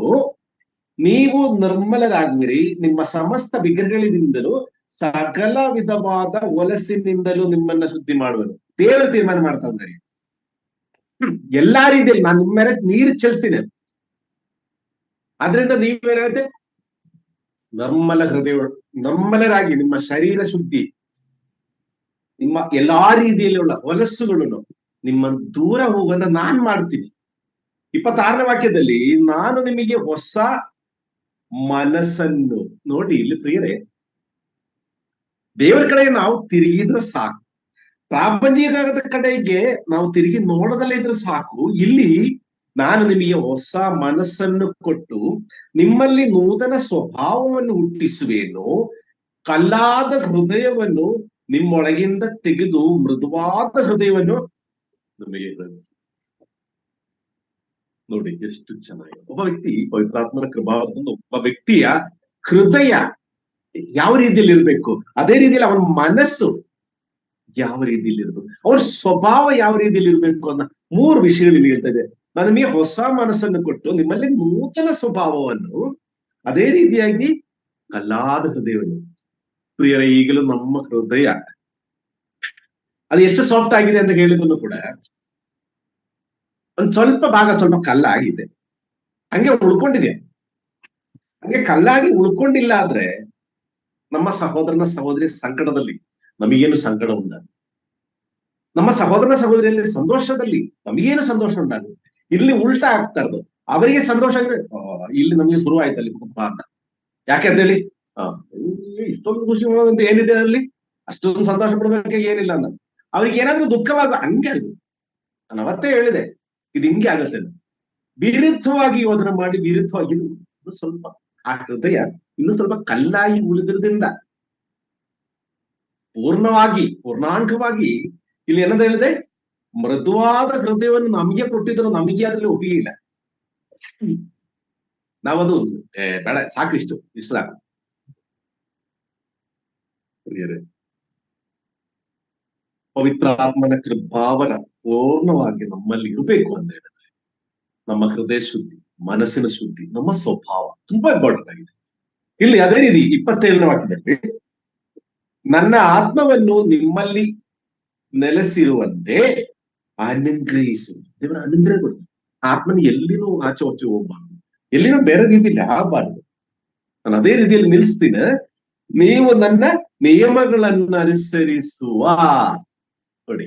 ನೀವು ನಿರ್ಮಲರಾಗುವಿರಿ, ನಿಮ್ಮ ಸಮಸ್ತ ವಿಗ್ರಹಗಳಿಂದಲೂ ಸಕಲ ವಿಧವಾದ ಹೊಲಸಿನಿಂದಲೂ ನಿಮ್ಮನ್ನ ಶುದ್ಧಿ ಮಾಡುವರು. ದೇವರು ತೀರ್ಮಾನ ಮಾಡ್ತಾ ಇದ್ದಾರೆ, ಎಲ್ಲಾ ರೀತಿಯಲ್ಲಿ ನಾನು ನಿಮ್ಮ ಮೇಲೆ ನೀರು ಚೆಲ್ತೀನಿ, ಅದರಿಂದ ನೀವೇನಾಗುತ್ತೆ ನಿರ್ಮಲ ಹೃದಯ, ನಿರ್ಮಲರಾಗಿ ನಿಮ್ಮ ಶರೀರ ಶುದ್ಧಿ, ನಿಮ್ಮ ಎಲ್ಲಾ ರೀತಿಯಲ್ಲಿ ಉಳ್ಳ ಹೊಲಸುಗಳನ್ನು ನಿಮ್ಮ ದೂರ ಹೋಗೋದ ನಾನ್ ಮಾಡ್ತೀನಿ. 26ನೇ ವಾಕ್ಯದಲ್ಲಿ, ನಾನು ನಿಮಗೆ ಹೊಸ ಮನಸ್ಸನ್ನು, ನೋಡಿ ಇಲ್ಲಿ ಪ್ರಿಯರೇ, ದೇವರ ಕಡೆಗೆ ನಾವು ತಿರುಗಿದ್ರೆ ಸಾಕು, ಪ್ರಾಪಂಚಿಕದ ಕಡೆಗೆ ನಾವು ತಿರುಗಿ ನೋಡದಲ್ಲೇ ಇದ್ರೆ ಸಾಕು. ಇಲ್ಲಿ ನಾನು ನಿಮಗೆ ಹೊಸ ಮನಸ್ಸನ್ನು ಕೊಟ್ಟು ನಿಮ್ಮಲ್ಲಿ ನೂತನ ಸ್ವಭಾವವನ್ನು ಹುಟ್ಟಿಸುವೇನು, ಕಲ್ಲಾದ ಹೃದಯವನ್ನು ನಿಮ್ಮೊಳಗಿಂದ ತೆಗೆದು ಮೃದುವಾದ ಹೃದಯವನ್ನು ನಮಗೆ. ನೋಡಿ ಎಷ್ಟು ಚೆನ್ನಾಗಿ ಒಬ್ಬ ವ್ಯಕ್ತಿ ಪವಿತ್ರಾತ್ಮನ ಕೃಪಾವರ್ತಂದು ಒಬ್ಬ ವ್ಯಕ್ತಿಯ ಹೃದಯ ಯಾವ ರೀತಿಯಲ್ಲಿ ಇರ್ಬೇಕು, ಅದೇ ರೀತಿಯಲ್ಲಿ ಅವನ ಮನಸ್ಸು ಯಾವ ರೀತಿಯಲ್ಲಿ ಇರ್ಬೇಕು, ಅವ್ರ ಸ್ವಭಾವ ಯಾವ ರೀತಿಯಲ್ಲಿ ಇರ್ಬೇಕು ಅನ್ನೋ 3 ವಿಷಯಗಳಲ್ಲಿ ಹೇಳ್ತಾ ಇದೆ. ನಾನು ನಿಮಗೆ ಹೊಸ ಮನಸ್ಸನ್ನು ಕೊಟ್ಟು ನಿಮ್ಮಲ್ಲಿ ನೂತನ ಸ್ವಭಾವವನ್ನು, ಅದೇ ರೀತಿಯಾಗಿ ಕಲ್ಲಾದ ಹೃದಯವನ್ನು. ಪ್ರಿಯರೇ, ಈಗಲೂ ನಮ್ಮ ಹೃದಯ ಅದು ಎಷ್ಟು ಸಾಫ್ಟ್ ಆಗಿದೆ ಅಂತ ಹೇಳಿದ್ರು ಕೂಡ ಒಂದ್ ಸ್ವಲ್ಪ ಭಾಗ ಸ್ವಲ್ಪ ಕಲ್ಲಾಗಿದೆ, ಹಂಗೆ ಉಳ್ಕೊಂಡಿದೆ. ಹಂಗೆ ಕಲ್ಲಾಗಿ ಉಳ್ಕೊಂಡಿಲ್ಲ ಆದ್ರೆ ನಮ್ಮ ಸಹೋದರನ ಸಹೋದರಿ ಸಂಕಟದಲ್ಲಿ ನಮಗೇನು ಸಂಕಟ ಉಂಟಾಗುತ್ತೆ, ನಮ್ಮ ಸಹೋದರನ ಸಹೋದರಿಯಲ್ಲಿ ಸಂತೋಷದಲ್ಲಿ ನಮಗೇನು ಸಂತೋಷ ಉಂಟಾಗುತ್ತೆ. ಇಲ್ಲಿ ಉಲ್ಟಾ ಆಗ್ತಾ ಇರೋದು, ಅವರಿಗೆ ಸಂತೋಷ ಅಂದ್ರೆ ಇಲ್ಲಿ ನಮಗೆ ಶುರು ಆಯ್ತು ಅಲ್ಲಿ ಅಂತ. ಯಾಕೆ ಅಂತ ಹೇಳಿ ಇಷ್ಟೊಂದು ಖುಷಿ ಅಂತ ಏನಿದೆ ಅಲ್ಲಿ, ಅಷ್ಟೊಂದು ಸಂತೋಷ ಪಡ್ಬೇಕೆ ಏನಿಲ್ಲ ಅನ್ನೋ. ಅವ್ರಿಗೆ ಏನಾದ್ರೂ ದುಃಖವಾಗ ಹಂಗೆ ಆಗುತ್ತೆ. ನಾನು ಅವತ್ತೇ ಹೇಳಿದೆ, ಇದು ಹಿಂಗೆ ಆಗುತ್ತೆ. ವಿರುದ್ಧವಾಗಿ ಯೋಧನೆ ಮಾಡಿ ವಿರುದ್ಧವಾಗಿ ಇನ್ನು ಸ್ವಲ್ಪ ಆ ಹೃದಯ ಇನ್ನು ಸ್ವಲ್ಪ ಕಲ್ಲಾಗಿ ಉಳಿದ್ರದಿಂದ ಪೂರ್ಣಾಂಕವಾಗಿ ಇಲ್ಲಿ ಏನಂತ ಹೇಳಿದೆ, ಮೃದುವಾದ ಹೃದಯವನ್ನು ನಮಗೆ ಕೊಟ್ಟಿದ್ರು ನಮಗೆ ಅದ್ರಲ್ಲಿ ಒಪ್ಪಿಗೆ ಇಲ್ಲ. ನಾವದು ಬೇಡ ಸಾಕು, ಇಷ್ಟು ಸಾಕು. ಪವಿತ್ರ ಆತ್ಮನ ಕೃಪಾವರ ಪೂರ್ಣವಾಗಿ ನಮ್ಮಲ್ಲಿ ಇರಬೇಕು ಅಂತ ಹೇಳಿದ್ರೆ ನಮ್ಮ ಹೃದಯ ಶುದ್ಧಿ, ಮನಸ್ಸಿನ ಶುದ್ಧಿ, ನಮ್ಮ ಸ್ವಭಾವ ತುಂಬಾ ಇಂಪಾರ್ಟೆಂಟ್ ಆಗಿದೆ. ಇಲ್ಲಿ ಅದೇ ರೀತಿ 27ನೇ ವಾಕ್ಯದಲ್ಲಿ, ನನ್ನ ಆತ್ಮವನ್ನು ನಿಮ್ಮಲ್ಲಿ ನೆಲೆಸಿರುವಂತೆ ಅನುಗ್ರಹಿಸು. ದೇವರ ಅನುಗ್ರಹ ಕೊಡ್ತಾರೆ. ಆತ್ಮನ ಎಲ್ಲಿನೂ ಆಚೆ ಹೊಚ್ಚೆ ಹೋಗ್ಬಾರ್ದು, ಎಲ್ಲಿನೂ ಬೇರೆ ರೀತಿಯಲ್ಲಿ ಆಗಬಾರ್ದು. ನಾನು ಅದೇ ರೀತಿಯಲ್ಲಿ ನಿಲ್ಲಿಸ್ತೀನಿ. ನೀವು ನನ್ನ ನಿಯಮಗಳನ್ನು ಅನುಸರಿಸುವ ನೋಡಿ.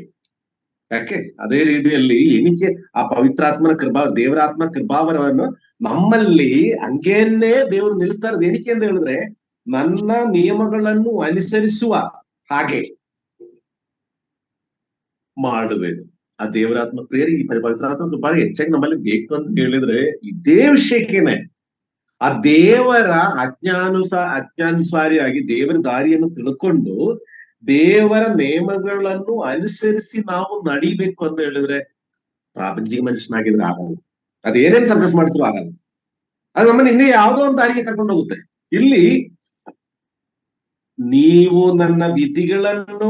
ಯಾಕೆ ಅದೇ ರೀತಿಯಲ್ಲಿ ಏನಕ್ಕೆ ಆ ಪವಿತ್ರಾತ್ಮನ ದೇವರ ಆತ್ಮ ಕೃಪಾವರವನ್ನು ನಮ್ಮಲ್ಲಿ ಹಂಗೇನೆ ದೇವರು ನಿಲ್ಲಿಸ್ತಾ ಇರೋದು ಏನಕ್ಕೆ ಅಂತ ಹೇಳಿದ್ರೆ, ನನ್ನ ನಿಯಮಗಳನ್ನು ಅನುಸರಿಸುವ ಹಾಗೆ ಮಾಡುವೆನು. ಆ ದೇವರಾತ್ಮ ಪ್ರೇರಿ ಈ ಪವಿತ್ರಾತ್ಮ ತುಂಬಾ ಹೆಚ್ಚಾಗಿ ನಮ್ಮಲ್ಲಿ ಬೇಕು ಅಂತ ಹೇಳಿದ್ರೆ ಇದೇ ವಿಷಯಕ್ಕೇನೆ. ಆ ದೇವರ ಅಜ್ಞಾನುಸಾರಿಯಾಗಿ ದೇವರ ದಾರಿಯನ್ನು ತಿಳ್ಕೊಂಡು ದೇವರ ನೇಮಗಳನ್ನು ಅನುಸರಿಸಿ ನಾವು ನಡಿಬೇಕು ಅಂತ ಹೇಳಿದ್ರೆ ಪ್ರಾಪಂಚಿಕ ಮನುಷ್ಯನಾಗಿದ್ರೆ ಆಗಲ್ಲ. ಅದೇನೇನ್ ಸರ್ಕಸ್ ಮಾಡ್ತಿರೋ ಆಗಲ್ಲ. ಅದು ನಮ್ಮನ್ನ ಇನ್ನೇ ಯಾವುದೋ ಒಂದು ದಾರಿಗೆ ಕರ್ಕೊಂಡು ಹೋಗುತ್ತೆ. ಇಲ್ಲಿ ನೀವು ನನ್ನ ವಿಧಿಗಳನ್ನು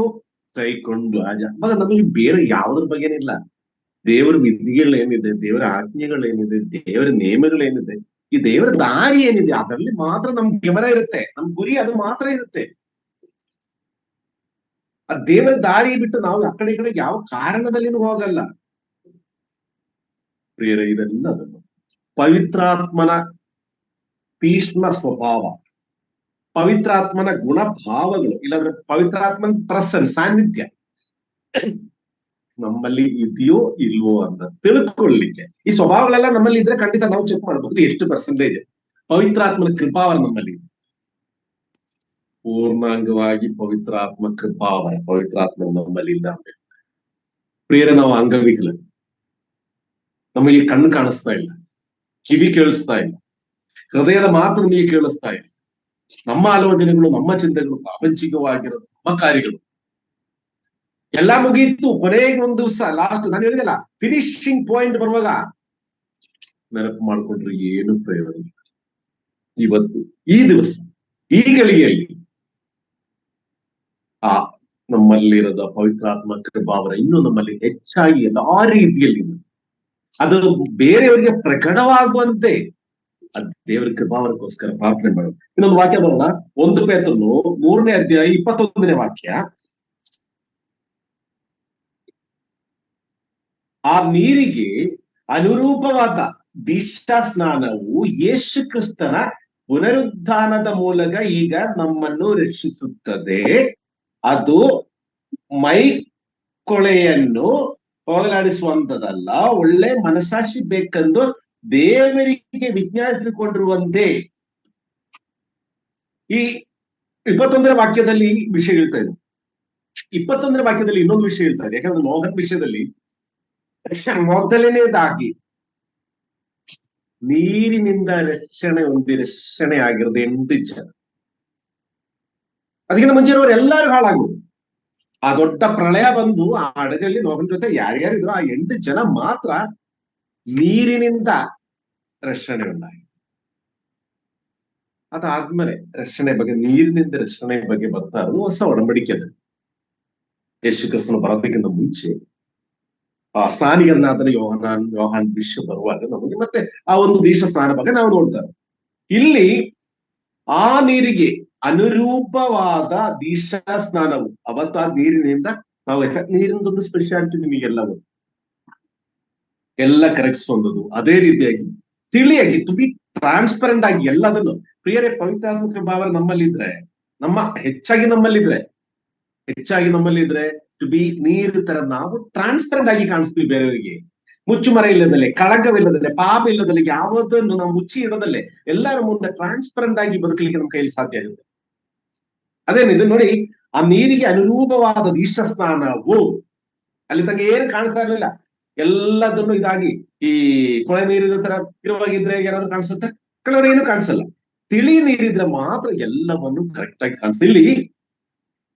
ಕೈಕೊಂಡು ಅವಾಗ ನಮಗೆ ಬೇರೆ ಯಾವುದ್ರ ಬಗ್ಗೆನಿಲ್ಲ. ದೇವರ ವಿಧಿಗಳೇನಿದೆ, ದೇವರ ಆಜ್ಞೆಗಳೇನಿದೆ, ದೇವರ ನೇಮಗಳೇನಿದೆ, ಈ ದೇವರ ದಾರಿ ಏನಿದೆ ಅದರಲ್ಲಿ ಮಾತ್ರ ನಮ್ ಗಮನ ಇರುತ್ತೆ, ನಮ್ ಗುರಿ ಅದು ಮಾತ್ರ ಇರುತ್ತೆ. ಆ ದೇವರ ದಾರಿ ಬಿಟ್ಟು ನಾವು ಆ ಕಡೆ ಈ ಕಡೆ ಯಾವ ಕಾರಣದಲ್ಲಿನೂ ಹೋಗಲ್ಲ. ಪ್ರಿಯರೇ, ಇದೆಲ್ಲ ಪವಿತ್ರಾತ್ಮನ ತೀಕ್ಷ್ಣ ಸ್ವಭಾವ, ಪವಿತ್ರಾತ್ಮನ ಗುಣಭಾವಗಳು, ಇಲ್ಲಾಂದ್ರೆ ಪವಿತ್ರಾತ್ಮನ ಪ್ರಸನ್ನ ಸಾನ್ನಿಧ್ಯ ನಮ್ಮಲ್ಲಿ ಇದೆಯೋ ಇಲ್ವೋ ಅಂತ ತಿಳ್ಕೊಳ್ಳಿಕ್ಕೆ ಈ ಸ್ವಭಾವಗಳೆಲ್ಲ ನಮ್ಮಲ್ಲಿ ಇದ್ರೆ ಖಂಡಿತ ನಾವು ಚೆಕ್ ಮಾಡ್ಬೋದು ಎಷ್ಟು ಪರ್ಸೆಂಟೇಜ್ ಪವಿತ್ರಾತ್ಮನ ಕೃಪಾವರ ನಮ್ಮಲ್ಲಿ. ಪೂರ್ಣಾಂಗವಾಗಿ ಪವಿತ್ರಾತ್ಮ ಕೃಪಾವರ, ಪವಿತ್ರಾತ್ಮ ನಮ್ಮಲ್ಲಿ ಇಲ್ಲ. ಪ್ರಿಯರೇ, ನಾವು ಅಂಗವಿಕಲ, ನಮಗೆ ಕಣ್ಣು ಕಾಣಿಸ್ತಾ ಇಲ್ಲ, ಕಿವಿ ಕೇಳಿಸ್ತಾ ಇಲ್ಲ, ಹೃದಯದ ಮಾತು ನಮಗೆ ಕೇಳಿಸ್ತಾ ಇಲ್ಲ. ನಮ್ಮ ಆಲೋಚನೆಗಳು, ನಮ್ಮ ಚಿಂತೆಗಳು ಪ್ರಾಪಂಚಿಕವಾಗಿರೋದು, ನಮ್ಮ ಕಾರ್ಯಗಳು ಎಲ್ಲ ಮುಗೀತು. ಕೊನೆಗೆ ಒಂದು ದಿವಸ ಲಾಸ್ಟ್ ನಾನು ಹೇಳಿದಲ್ಲ, ಫಿನಿಶಿಂಗ್ ಪಾಯಿಂಟ್ ಬರುವಾಗ ನೆನಪು ಮಾಡ್ಕೊಂಡ್ರೆ ಏನು ಪ್ರಯೋಜನ. ಇವತ್ತು ಈ ದಿವಸ ಈ ಗಳಿಗೆಯಲ್ಲಿ ಆ ನಮ್ಮಲ್ಲಿರದ ಪವಿತ್ರಾತ್ಮ ಕೃಪಾವರ ಇನ್ನೂ ನಮ್ಮಲ್ಲಿ ಹೆಚ್ಚಾಗಿ ಎಲ್ಲಾ ರೀತಿಯಲ್ಲಿ ಅದು ಬೇರೆಯವರಿಗೆ ಪ್ರಕಟವಾಗುವಂತೆ ದೇವರ ಕೃಪಾವರಕ್ಕೋಸ್ಕರ ಪ್ರಾರ್ಥನೆ ಮಾಡೋದು. ಇನ್ನೊಂದು ವಾಕ್ಯ ಬರೋಣ, 1 ಪೇತ್ರನು 3ನೇ ಅಧ್ಯಾಯ 21ನೇ ವಾಕ್ಯ. ಆ ನೀರಿಗೆ ಅನುರೂಪವಾದ ದೀಕ್ಷಾ ಸ್ನಾನವು ಯೇಸು ಕ್ರಿಸ್ತನ ಪುನರುತ್ಥಾನದ ಮೂಲಕ ಈಗ ನಮ್ಮನ್ನು ರಕ್ಷಿಸುತ್ತದೆ. ಅದು ಮೈ ಕೊಳೆಯನ್ನು ಹೋಗಲಾಡಿಸುವಂತದಲ್ಲ, ಒಳ್ಳೆ ಮನಸ್ಸಾಕ್ಷಿ ಬೇಕೆಂದು ದೇವರಿಗೆ ವಿಜ್ಞಾಪಿಸಿಕೊಂಡಿರುವಂತೆ. ಈ 21ನೇ ವಾಕ್ಯದಲ್ಲಿ ವಿಷಯ ಹೇಳ್ತಾ ಇದೆ. 21ನೇ ವಾಕ್ಯದಲ್ಲಿ ಇನ್ನೊಂದು ವಿಷಯ ಹೇಳ್ತಾ ಇದೆ. ಯಾಕಂದ್ರೆ ಮೋಹನ್ ವಿಷಯದಲ್ಲಿ ಮೊದಲನೇದಾಗಿ ನೀರಿನಿಂದ ರಕ್ಷಣೆ ಆಗಿರೋದು 8 ಜನ. ಅದಕ್ಕಿಂತ ಮುಂಚೆನವರು ಎಲ್ಲರೂ ಹಾಳಾಗುವುದು. ಆ ದೊಡ್ಡ ಪ್ರಳಯ ಬಂದು ಆ ಹಡಗಲ್ಲಿ ಮೋಹನ್ ಜೊತೆ ಯಾರ್ಯಾರಿದ್ರು ಆ 8 ಜನ ಮಾತ್ರ ನೀರಿನಿಂದ ರಕ್ಷಣೆ ಉಂಟಾಗಿ. ಅದಾದ್ಮೇಲೆ ರಕ್ಷಣೆ ಬಗ್ಗೆ, ನೀರಿನಿಂದ ರಕ್ಷಣೆ ಬಗ್ಗೆ ಬರ್ತಾ ಇರೋದು ಹೊಸ ಒಡಂಬಡಿಕೆ. ಯೇಸು ಕ್ರಿಸ್ತನ ಬರೋದಕ್ಕಿಂತ ಮುಂಚೆ ಆ ಸ್ನಾನಿಗನ್ನಾದರೆ ಯೋಹಾನ್ ವಿಷಯ ಬರುವಾಗ ನಮಗೆ ಮತ್ತೆ ಆ ಒಂದು ದೀಕ್ಷಾ ಸ್ನಾನ ಬಗ್ಗೆ ನಾವು ನೋಡ್ತಾರೆ. ಇಲ್ಲಿ ಆ ನೀರಿಗೆ ಅನುರೂಪವಾದ ದೀಕ್ಷಾ ಸ್ನಾನವು, ಅವತ್ತು ಆ ನೀರಿನಿಂದ ನಾವು ನೀರಿಂದೊಂದು ಸ್ಪೆಷಾಲಿಟಿ ನಿಮಗೆಲ್ಲ ಎಲ್ಲ ಕರಗಿಸ್ಕೊಂಡದ್ದು. ಅದೇ ರೀತಿಯಾಗಿ ತಿಳಿಯಾಗಿ ಟು ಬಿ ಟ್ರಾನ್ಸ್ಪರೆಂಟ್ ಆಗಿ ಎಲ್ಲದನ್ನು ಪ್ರಿಯರೇ ಪವಿತ್ರಾತ್ಮಕ ಭಾವ ನಮ್ಮಲ್ಲಿದ್ರೆ, ಹೆಚ್ಚಾಗಿ ನಮ್ಮಲ್ಲಿದ್ರೆ ಟು ಬಿ ನೀರು ತರ ನಾವು ಟ್ರಾನ್ಸ್ಪರೆಂಟ್ ಆಗಿ ಕಾಣಿಸ್ತೀವಿ ಬೇರೆಯವರಿಗೆ. ಮುಚ್ಚುಮರ ಇಲ್ಲದಲ್ಲೇ, ಕಳಂಕವಿಲ್ಲದಲ್ಲೇ, ಪಾಪ ಇಲ್ಲದಲ್ಲೇ, ಯಾವುದನ್ನು ನಾವು ಮುಚ್ಚಿ ಇಡದಲ್ಲೇ ಎಲ್ಲರ ಮುಂದೆ ಟ್ರಾನ್ಸ್ಪರೆಂಟ್ ಆಗಿ ಬದುಕಲಿಕ್ಕೆ ನಮ್ಮ ಕೈಯಲ್ಲಿ ಸಾಧ್ಯ ಆಗುತ್ತೆ. ಅದೇನಿದೆ ನೋಡಿ, ಆ ನೀರಿಗೆ ಅನುರೂಪವಾದ ದೀಕ್ಷಾ ಸ್ನಾನವು, ಅಲ್ಲಿ ತನಕ ಏನು ಕಾಣಿಸ್ತಾ ಇರಲಿಲ್ಲ, ಎಲ್ಲದನ್ನು ಇದಾಗಿ ಈ ಕೊಳೆ ನೀರಿನ ತರ ಇರುವಾಗಿದ್ರೆ ಏನಾದ್ರು ಕಾಣಿಸುತ್ತೆ? ಕೆಲವರು ಏನು ಕಾಣಿಸಲ್ಲ. ತಿಳಿ ನೀರಿದ್ರೆ ಮಾತ್ರ ಎಲ್ಲವನ್ನು ಕರೆಕ್ಟ್ ಆಗಿ ಕಾಣಿಸ್ತು. ಇಲ್ಲಿ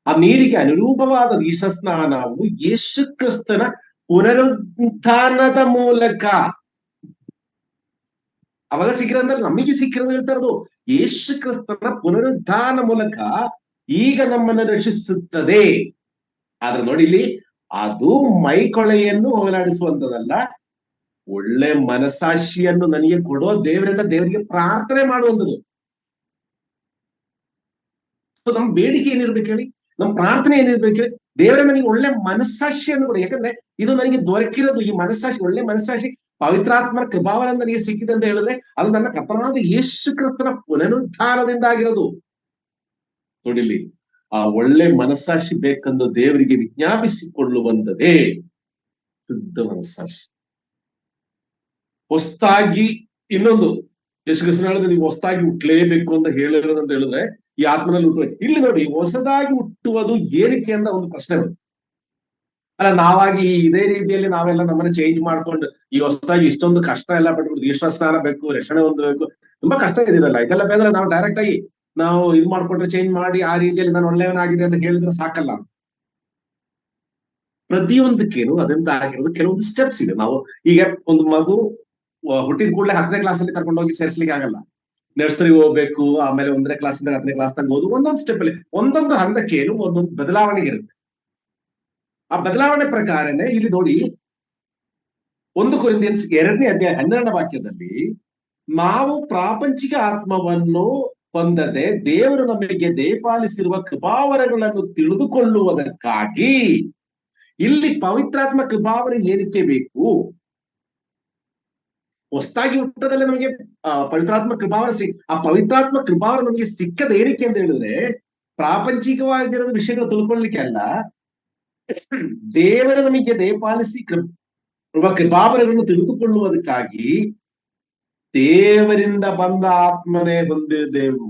ಆ ನೀರಿಗೆ ಅನುರೂಪವಾದ ದೀಕ್ಷಾ ಸ್ನಾನವು ಯೇಸು ಕ್ರಿಸ್ತನ ಪುನರುತ್ಥಾನದ ಮೂಲಕ, ಅವಾಗ ಸಿಕ್ಕಿರಂದ್ರೆ ನಮಗೆ ಸಿಕ್ಕಿರೋದು ಹೇಳ್ತಾ ಇರೋದು, ಯೇಸು ಕ್ರಿಸ್ತನ ಪುನರುತ್ಥಾನ ಮೂಲಕ ಈಗ ನಮ್ಮನ್ನು ರಕ್ಷಿಸುತ್ತದೆ. ಆದ್ರೆ ನೋಡಿ ಇಲ್ಲಿ, ಅದು ಮೈಕೊಳೆಯನ್ನು ಹೋಗಲಾಡಿಸುವಂತದಲ್ಲ, ಒಳ್ಳೆ ಮನಸ್ಸಾಕ್ಷಿಯನ್ನು ನನಗೆ ಕೊಡೋ ದೇವರಿಂದ ದೇವರಿಗೆ ಪ್ರಾರ್ಥನೆ ಮಾಡುವಂಥದ್ದು. ನಮ್ ಬೇಡಿಕೆ ಏನಿರ್ಬೇಕು ಹೇಳಿ, ನಮ್ ಪ್ರಾರ್ಥನೆ ಏನಿರ್ಬೇಕು ಹೇಳಿ, ದೇವರೇ ನನಗೆ ಒಳ್ಳೆ ಮನಸ್ಸಾಕ್ಷಿಯನ್ನು ಕೊಡಿ. ಯಾಕಂದ್ರೆ ಇದು ನನಗೆ ದೊರಕಿರೋದು, ಈ ಮನಸ್ಸಾಕ್ಷಿ, ಒಳ್ಳೆ ಮನಸ್ಸಾಕ್ಷಿ ಪವಿತ್ರಾತ್ಮರ ಕೃಪಾವರ ನನಗೆ ಸಿಕ್ಕಿದೆ ಅಂತ ಹೇಳಿದ್ರೆ ಅದು ನನ್ನ ಕರ್ತನಾದ ಯೇಸು ಕ್ರಿಸ್ತನ ಪುನರುದ್ಧಾರದಿಂದ ಆಗಿರೋದು. ನೋಡಿಲ್ಲಿ, ಆ ಒಳ್ಳೆ ಮನಸ್ಸಾಕ್ಷಿ ಬೇಕೆಂದು ದೇವರಿಗೆ ವಿಜ್ಞಾಪಿಸಿಕೊಳ್ಳುವಂಥದ್ದೇ ಶುದ್ಧ ಮನಸ್ಸಾಕ್ಷಿ. ಹೊಸದಾಗಿ ಇನ್ನೊಂದು ಯೇಸು ಕ್ರಿಸ್ತನ ಹೇಳಿದ್ರೆ ನೀವು ಹೊಸದಾಗಿ ಹುಟ್ಟಲೇಬೇಕು ಅಂತ ಹೇಳಿರೋದಂತ ಹೇಳಿದ್ರೆ ಈ ಆತ್ಮನಲ್ಲಿ ಹುಟ್ಟುವ, ಇಲ್ಲಿ ನೋಡಿ ಹೊಸದಾಗಿ ಹುಟ್ಟುವುದು ಏನಕ್ಕೆ ಅಂತ ಒಂದು ಪ್ರಶ್ನೆ ಬಂತು. ಅಲ್ಲ, ನಾವಾಗಿ ಇದೇ ರೀತಿಯಲ್ಲಿ ನಾವೆಲ್ಲ ನಮ್ಮನ್ನ ಚೇಂಜ್ ಮಾಡ್ಕೊಂಡು ಈ ಹೊಸದಾಗಿ ಇಷ್ಟೊಂದು ಕಷ್ಟ ಎಲ್ಲ ಪಟ್ಬಿಟ್ಟು ದೀಕ್ಷಾ ಸ್ನಾನ ಬೇಕು, ರಕ್ಷಣೆ ಹೊಂದಬೇಕು, ತುಂಬಾ ಕಷ್ಟ ಇದೆಯಲ್ಲ, ಇದೆಲ್ಲ ಬೇದ್ರೆ ನಾವು ಡೈರೆಕ್ಟ್ ಆಗಿ ನಾವು ಇದು ಮಾಡ್ಕೊಂಡ್ರೆ ಚೇಂಜ್ ಮಾಡಿ ಆ ರೀತಿಯಲ್ಲಿ ನಾನು ಒಳ್ಳೆಯವನಾಗಿದೆ ಅಂತ ಹೇಳಿದ್ರೆ ಸಾಕಲ್ಲ. ಪ್ರತಿಯೊಂದಕ್ಕೇನು ಅದರಿಂದ ಆಗಿರೋದು ಕೆಲವೊಂದು ಸ್ಟೆಪ್ಸ್ ಇದೆ. ನಾವು ಈಗ ಒಂದು ಮಗು ಹುಟ್ಟಿದ ಕೂಡಲೇ 10ನೇ ಕ್ಲಾಸಲ್ಲಿ ಕರ್ಕೊಂಡೋಗಿ ಸೇರಿಸ್ಲಿಕ್ಕೆ ಆಗಲ್ಲ. ನರ್ಸರಿ ಹೋಗ್ಬೇಕು, ಆಮೇಲೆ 1ನೇ ಕ್ಲಾಸಿಂದ 10ನೇ ಕ್ಲಾಸ್ ತನಕ ಓದು. ಒಂದೊಂದು ಸ್ಟೆಪ್ ಅಲ್ಲಿ ಒಂದೊಂದು ಹಂತಕ್ಕೇನು ಒಂದೊಂದು ಬದಲಾವಣೆ ಇರುತ್ತೆ. ಆ ಬದಲಾವಣೆ ಪ್ರಕಾರನೇ ಇಲ್ಲಿ ನೋಡಿ 1 ಕೊರಿಂಥಿಯನ್ಸ್ 2ನೇ ಅಧ್ಯಾಯ 12ನೇ ವಾಕ್ಯದಲ್ಲಿ, ನಾವು ಪ್ರಾಪಂಚಿಕ ಆತ್ಮವನ್ನು ಹೊಂದದೆ ದೇವರು ನಮಗೆ ದಯಪಾಲಿಸಿರುವ ಕೃಪಾವರಗಳನ್ನು ತಿಳಿದುಕೊಳ್ಳುವುದಕ್ಕಾಗಿ, ಇಲ್ಲಿ ಪವಿತ್ರಾತ್ಮ ಕೃಪಾವರ ಏನಕ್ಕೆ ಬೇಕು? ಹೊಸದಾಗಿ ಹುಟ್ಟದಲ್ಲೇ ನಮಗೆ ಪವಿತ್ರಾತ್ಮ ಕೃಪಾವರ ಆ ಪವಿತ್ರಾತ್ಮ ಕೃಪಾವರ ನಮಗೆ ಸಿಕ್ಕದ ಏನಕ್ಕೆ ಅಂತ ಹೇಳಿದ್ರೆ ಪ್ರಾಪಂಚಿಕವಾಗಿರೋ ವಿಷಯಗಳು ತಿಳ್ಕೊಳ್ಳಿಕ್ಕೆ ಅಲ್ಲ, ದೇವರ ನಮಗೆ ದಯಪಾಲಿಸಿ ಕೃಪಾವರಗಳನ್ನು ತಿಳಿದುಕೊಳ್ಳುವುದಕ್ಕಾಗಿ ದೇವರಿಂದ ಬಂದ ಆತ್ಮನೇ ಹೊಂದಿದ್ದೇವು.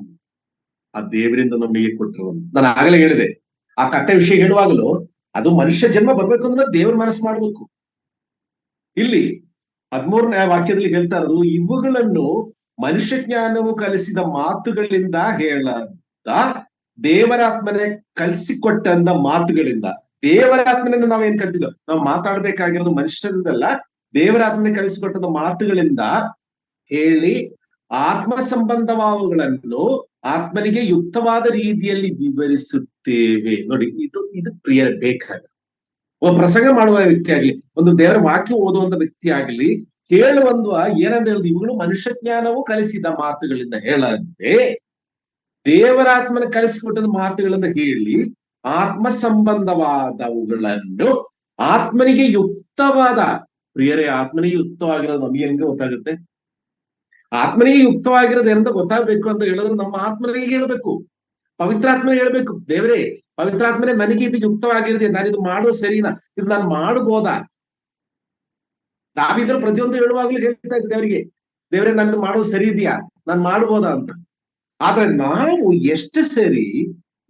ಆ ದೇವರಿಂದ ನಮಗೆ ಕೊಟ್ಟರು. ನಾನು ಆಗಲೇ ಹೇಳಿದೆ, ಆ ಕಥೆ ವಿಷಯ ಹೇಳುವಾಗಲೂ ಅದು ಮನುಷ್ಯ ಜನ್ಮ ಬರ್ಬೇಕು ಅಂದ್ರೆ ದೇವ್ರ ಮನಸ್ಸು ಮಾಡ್ಬೇಕು. ಇಲ್ಲಿ 13ನೇ ವಾಕ್ಯದಲ್ಲಿ ಹೇಳ್ತಾ ಇರೋದು, ಇವುಗಳನ್ನು ಮನುಷ್ಯ ಜ್ಞಾನವು ಕಲಿಸಿದ ಮಾತುಗಳಿಂದ ಹೇಳದ ದೇವರಾತ್ಮನೆ ಕಲಿಸಿಕೊಟ್ಟಂದ ಮಾತುಗಳಿಂದ. ದೇವರಾತ್ಮನಿಂದ ನಾವೇನ್ ಕಲ್ತಿದ್ದೋ, ನಾವು ಮಾತಾಡ್ಬೇಕಾಗಿರೋದು ಮನುಷ್ಯರಿಂದಲ್ಲ, ದೇವರಾತ್ಮನೆ ಕಲಿಸಿಕೊಟ್ಟದ ಮಾತುಗಳಿಂದ ಹೇಳಿ ಆತ್ಮ ಸಂಬಂಧವಾದವುಗಳನ್ನು ಆತ್ಮನಿಗೆ ಯುಕ್ತವಾದ ರೀತಿಯಲ್ಲಿ ವಿವರಿಸುತ್ತೇವೆ. ನೋಡಿ, ಇದು ಪ್ರಿಯ ಬೇಕಾಗ ಒಬ್ಬ ಪ್ರಸಂಗ ಮಾಡುವ ವ್ಯಕ್ತಿ ಆಗ್ಲಿ, ಒಂದು ದೇವರ ವಾಕ್ಯ ಓದುವಂತ ವ್ಯಕ್ತಿ ಆಗ್ಲಿ, ಹೇಳುವಂದು ಏನಂತ ಹೇಳಿದ್ರು, ಇವುಗಳು ಮನುಷ್ಯ ಜ್ಞಾನವು ಕಲಿಸಿದ ಮಾತುಗಳಿಂದ ಹೇಳಂತೆ ದೇವರಾತ್ಮನ ಕಲಿಸಿಕೊಟ್ಟದ ಮಾತುಗಳಿಂದ ಹೇಳಿ ಆತ್ಮ ಸಂಬಂಧವಾದವುಗಳನ್ನು ಆತ್ಮನಿಗೆ ಯುಕ್ತವಾದ, ಪ್ರಿಯರೇ ಆತ್ಮನಿಗೆ ಯುಕ್ತವಾಗಿರೋದು ನಮಗೆ ಹೆಂಗೆ ಗೊತ್ತಾಗುತ್ತೆ? ಆತ್ಮನಿಗೆ ಯುಕ್ತವಾಗಿರೋದು ಎಂತ ಗೊತ್ತಾಗ್ಬೇಕು ಅಂತ ಹೇಳಿದ್ರೆ ನಮ್ಮ ಆತ್ಮನಿಗೆ ಹೇಳ್ಬೇಕು, ಪವಿತ್ರಾತ್ಮನಿಗೆ ಹೇಳ್ಬೇಕು, ದೇವರೇ ಪವಿತ್ರಾತ್ಮನೇ ನನಗೆ ಇದು ಯುಕ್ತವಾಗಿರುತ್ತೆ, ನಾನು ಇದು ಮಾಡೋದು ಸರಿನಾ, ಇದು ನಾನು ಮಾಡಬಹುದಾ? ನಾವಿದ್ರು ಪ್ರತಿಯೊಂದು ಹೇಳುವಾಗ್ಲೂ ಹೇಳ್ತಾ ಇದ್ದೆ ದೇವರಿಗೆ, ದೇವರೇ ನಾನು ಮಾಡೋದು ಸರಿ ಇದೆಯಾ, ನಾನು ಮಾಡ್ಬೋದಾ ಅಂತ. ಆದ್ರೆ ನಾವು ಎಷ್ಟು ಸರಿ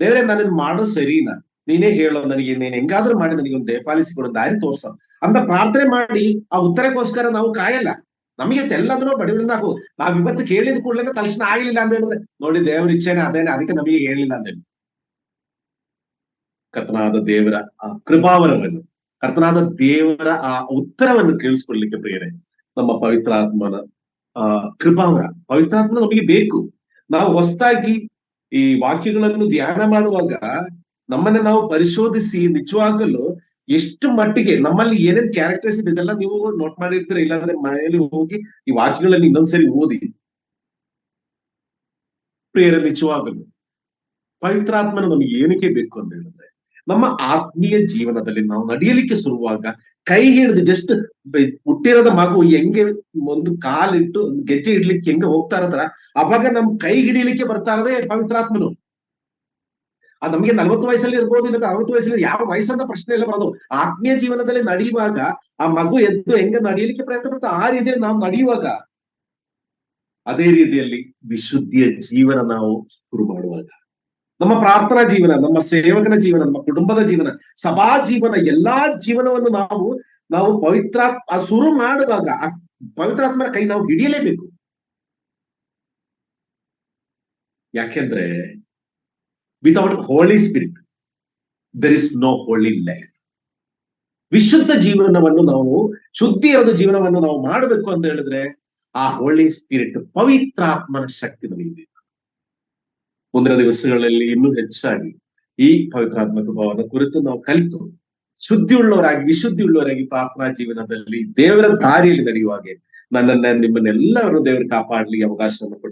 ದೇವರೇ ನಾನು ಮಾಡೋದು ಸರಿನಾ, ನೀನೇ ಹೇಳೋ, ನನಗೆ ನೀನ್ ಹೆಂಗಾದ್ರೂ ಮಾಡಿ ನನಗೆ ಒಂದು ದಯಪಾಲಿಸಿ ಕೊಡೋ, ದಾರಿ ತೋರ್ಸೋ ಅಂತ ಪ್ರಾರ್ಥನೆ ಮಾಡಿ ಆ ಉತ್ತರಕ್ಕೋಸ್ಕರ ನಾವು ಕಾಯಲ್ಲ. ನಮಗೆ ಎಲ್ಲದನ್ನೂ ಬಡಿಬಿಡಿದ ಹಾಕು. ನಾವ್ ಇವತ್ತು ಕೇಳಿದ ಕೂಡಲೇ ತಕ್ಷಣ ಆಗ್ಲಿಲ್ಲ ಅಂತ ಹೇಳಿದ್ರೆ ನೋಡಿ ದೇವ್ರ ಇಚ್ಛೆನೆ ಅದೇನೆ, ಅದಕ್ಕೆ ನಮಗೆ ಹೇಳಿಲ್ಲ ಅಂತ ಹೇಳಿ ಕರ್ತನಾದ ದೇವರ ಆ ಕೃಪಾವರವನ್ನು, ಕರ್ತನಾದ ದೇವರ ಆ ಉತ್ತರವನ್ನು ಕೇಳಿಸ್ಕೊಳ್ಲಿಕ್ಕೆ ಪ್ರಿಯರೇ ನಮ್ಮ ಪವಿತ್ರಾತ್ಮನ ಕೃಪಾವರ, ಪವಿತ್ರಾತ್ಮ ನಮಗೆ ಬೇಕು. ನಾವು ಹೊಸದಾಗಿ ಈ ವಾಕ್ಯಗಳನ್ನು ಧ್ಯಾನ ಮಾಡುವಾಗ ನಮ್ಮನ್ನ ನಾವು ಪರಿಶೋಧಿಸಿ ನಿಜವಾಗಲು ಎಷ್ಟು ಮಟ್ಟಿಗೆ ನಮ್ಮಲ್ಲಿ ಏನೇನ್ ಕ್ಯಾರೆಕ್ಟರ್ಸ್ ಇದೆ ಇದೆಲ್ಲ ನೀವು ನೋಟ್ ಮಾಡಿರ್ತೀರ, ಇಲ್ಲಾಂದ್ರೆ ಮನೆಯಲ್ಲಿ ಹೋಗಿ ಈ ವಾಕ್ಯಗಳಲ್ಲಿ ಇನ್ನೊಂದ್ಸರಿ ಓದಿ. ಪ್ರಿಯರ, ನಿಜವಾಗಲು ಪವಿತ್ರಾತ್ಮನ ನಮಗೆ ಏನಕ್ಕೆ ಬೇಕು ಅಂತ ಹೇಳಿದ್ರೆ, ನಮ್ಮ ಆತ್ಮೀಯ ಜೀವನದಲ್ಲಿ ನಾವು ನಡೆಯಲಿಕ್ಕೆ ಶುರುವಾಗ ಕೈ ಹಿಡಿದು ಜಸ್ಟ್ ಹುಟ್ಟಿರದ ಮಗು ಹೆಂಗೆ ಒಂದು ಕಾಲಿಟ್ಟು ಒಂದು ಗೆಜ್ಜೆ ಇಡ್ಲಿಕ್ಕೆ ಹೆಂಗೆ ಹೋಗ್ತಾ ಇರತ್ತಾರ, ಅವಾಗ ನಮ್ ಕೈ ಹಿಡಿಯಲಿಕ್ಕೆ ಬರ್ತಾ ಇರೋದೇ ಪವಿತ್ರಾತ್ಮನು. ಅದು ನಮಗೆ 40 ವಯಸ್ಸಲ್ಲಿ ಇರ್ಬೋದು, ಇಲ್ಲ 60 ವಯಸ್ಸಲ್ಲಿ, ಯಾವ ವಯಸ್ಸಂತ ಪ್ರಶ್ನೆ ಇಲ್ಲ ಬರೋದು. ಆತ್ಮೀಯ ಜೀವನದಲ್ಲಿ ನಡೆಯುವಾಗ ಆ ಮಗು ಎದ್ದು ಹೆಂಗೆ ನಡೆಯಲಿಕ್ಕೆ ಪ್ರಯತ್ನ ಪಡ್ತಾ, ಆ ರೀತಿಯಲ್ಲಿ ನಾವು ನಡೆಯುವಾಗ, ಅದೇ ರೀತಿಯಲ್ಲಿ ವಿಶುದ್ಧಿಯ ಜೀವನ ನಾವು ಶುರು ಮಾಡುವಾಗ, ನಮ್ಮ ಪ್ರಾರ್ಥನಾ ಜೀವನ, ನಮ್ಮ ಸೇವಕನ ಜೀವನ, ನಮ್ಮ ಕುಟುಂಬದ ಜೀವನ, ಸಭಾ ಜೀವನ, ಎಲ್ಲಾ ಜೀವನವನ್ನು ನಾವು ಪವಿತ್ರಾತ್ಮ ಶುರು ಮಾಡುವಾಗ ಆ ಪವಿತ್ರಾತ್ಮನ ಕೈ ನಾವು ಹಿಡಿಯಲೇಬೇಕು. ಯಾಕೆಂದ್ರೆ without holy spirit there is no holy life. ವಿಶುದ್ಧ ಜೀವನವನ್ನು ನಾವು, ಶುದ್ಧಿ ಇರೋದ ಜೀವನವನ್ನು ನಾವು ಮಾಡಬೇಕು ಅಂತ ಹೇಳಿದ್ರೆ ಆ ಹೋಲಿ ಸ್ಪಿರಿಟ್, ಪವಿತ್ರಾತ್ಮನ ಶಕ್ತಿ ನಮಗೆ. ಮುಂದಿನ ದಿವಸಗಳಲ್ಲಿ ಇನ್ನೂ ಹೆಚ್ಚಾಗಿ ಈ ಪವಿತ್ರಾತ್ಮ ಕೃಪೆಯನ್ನು ಕುರಿತು ನಾವು ಕಲಿತು ಶುದ್ಧಿ ಉಳ್ಳವರಾಗಿ, ವಿಶುದ್ಧಿ ಉಳ್ಳವರಾಗಿ ಪ್ರಾರ್ಥನಾ ಜೀವನದಲ್ಲಿ ದೇವರ ದಾರಿಯಲ್ಲಿ ನಡೆಯುವಾಗೆ ನನ್ನನ್ನ ನಿಮ್ಮನ್ನೆಲ್ಲರೂ ದೇವರು ಕಾಪಾಡಲಿ ಅವಕಾಶವನ್ನು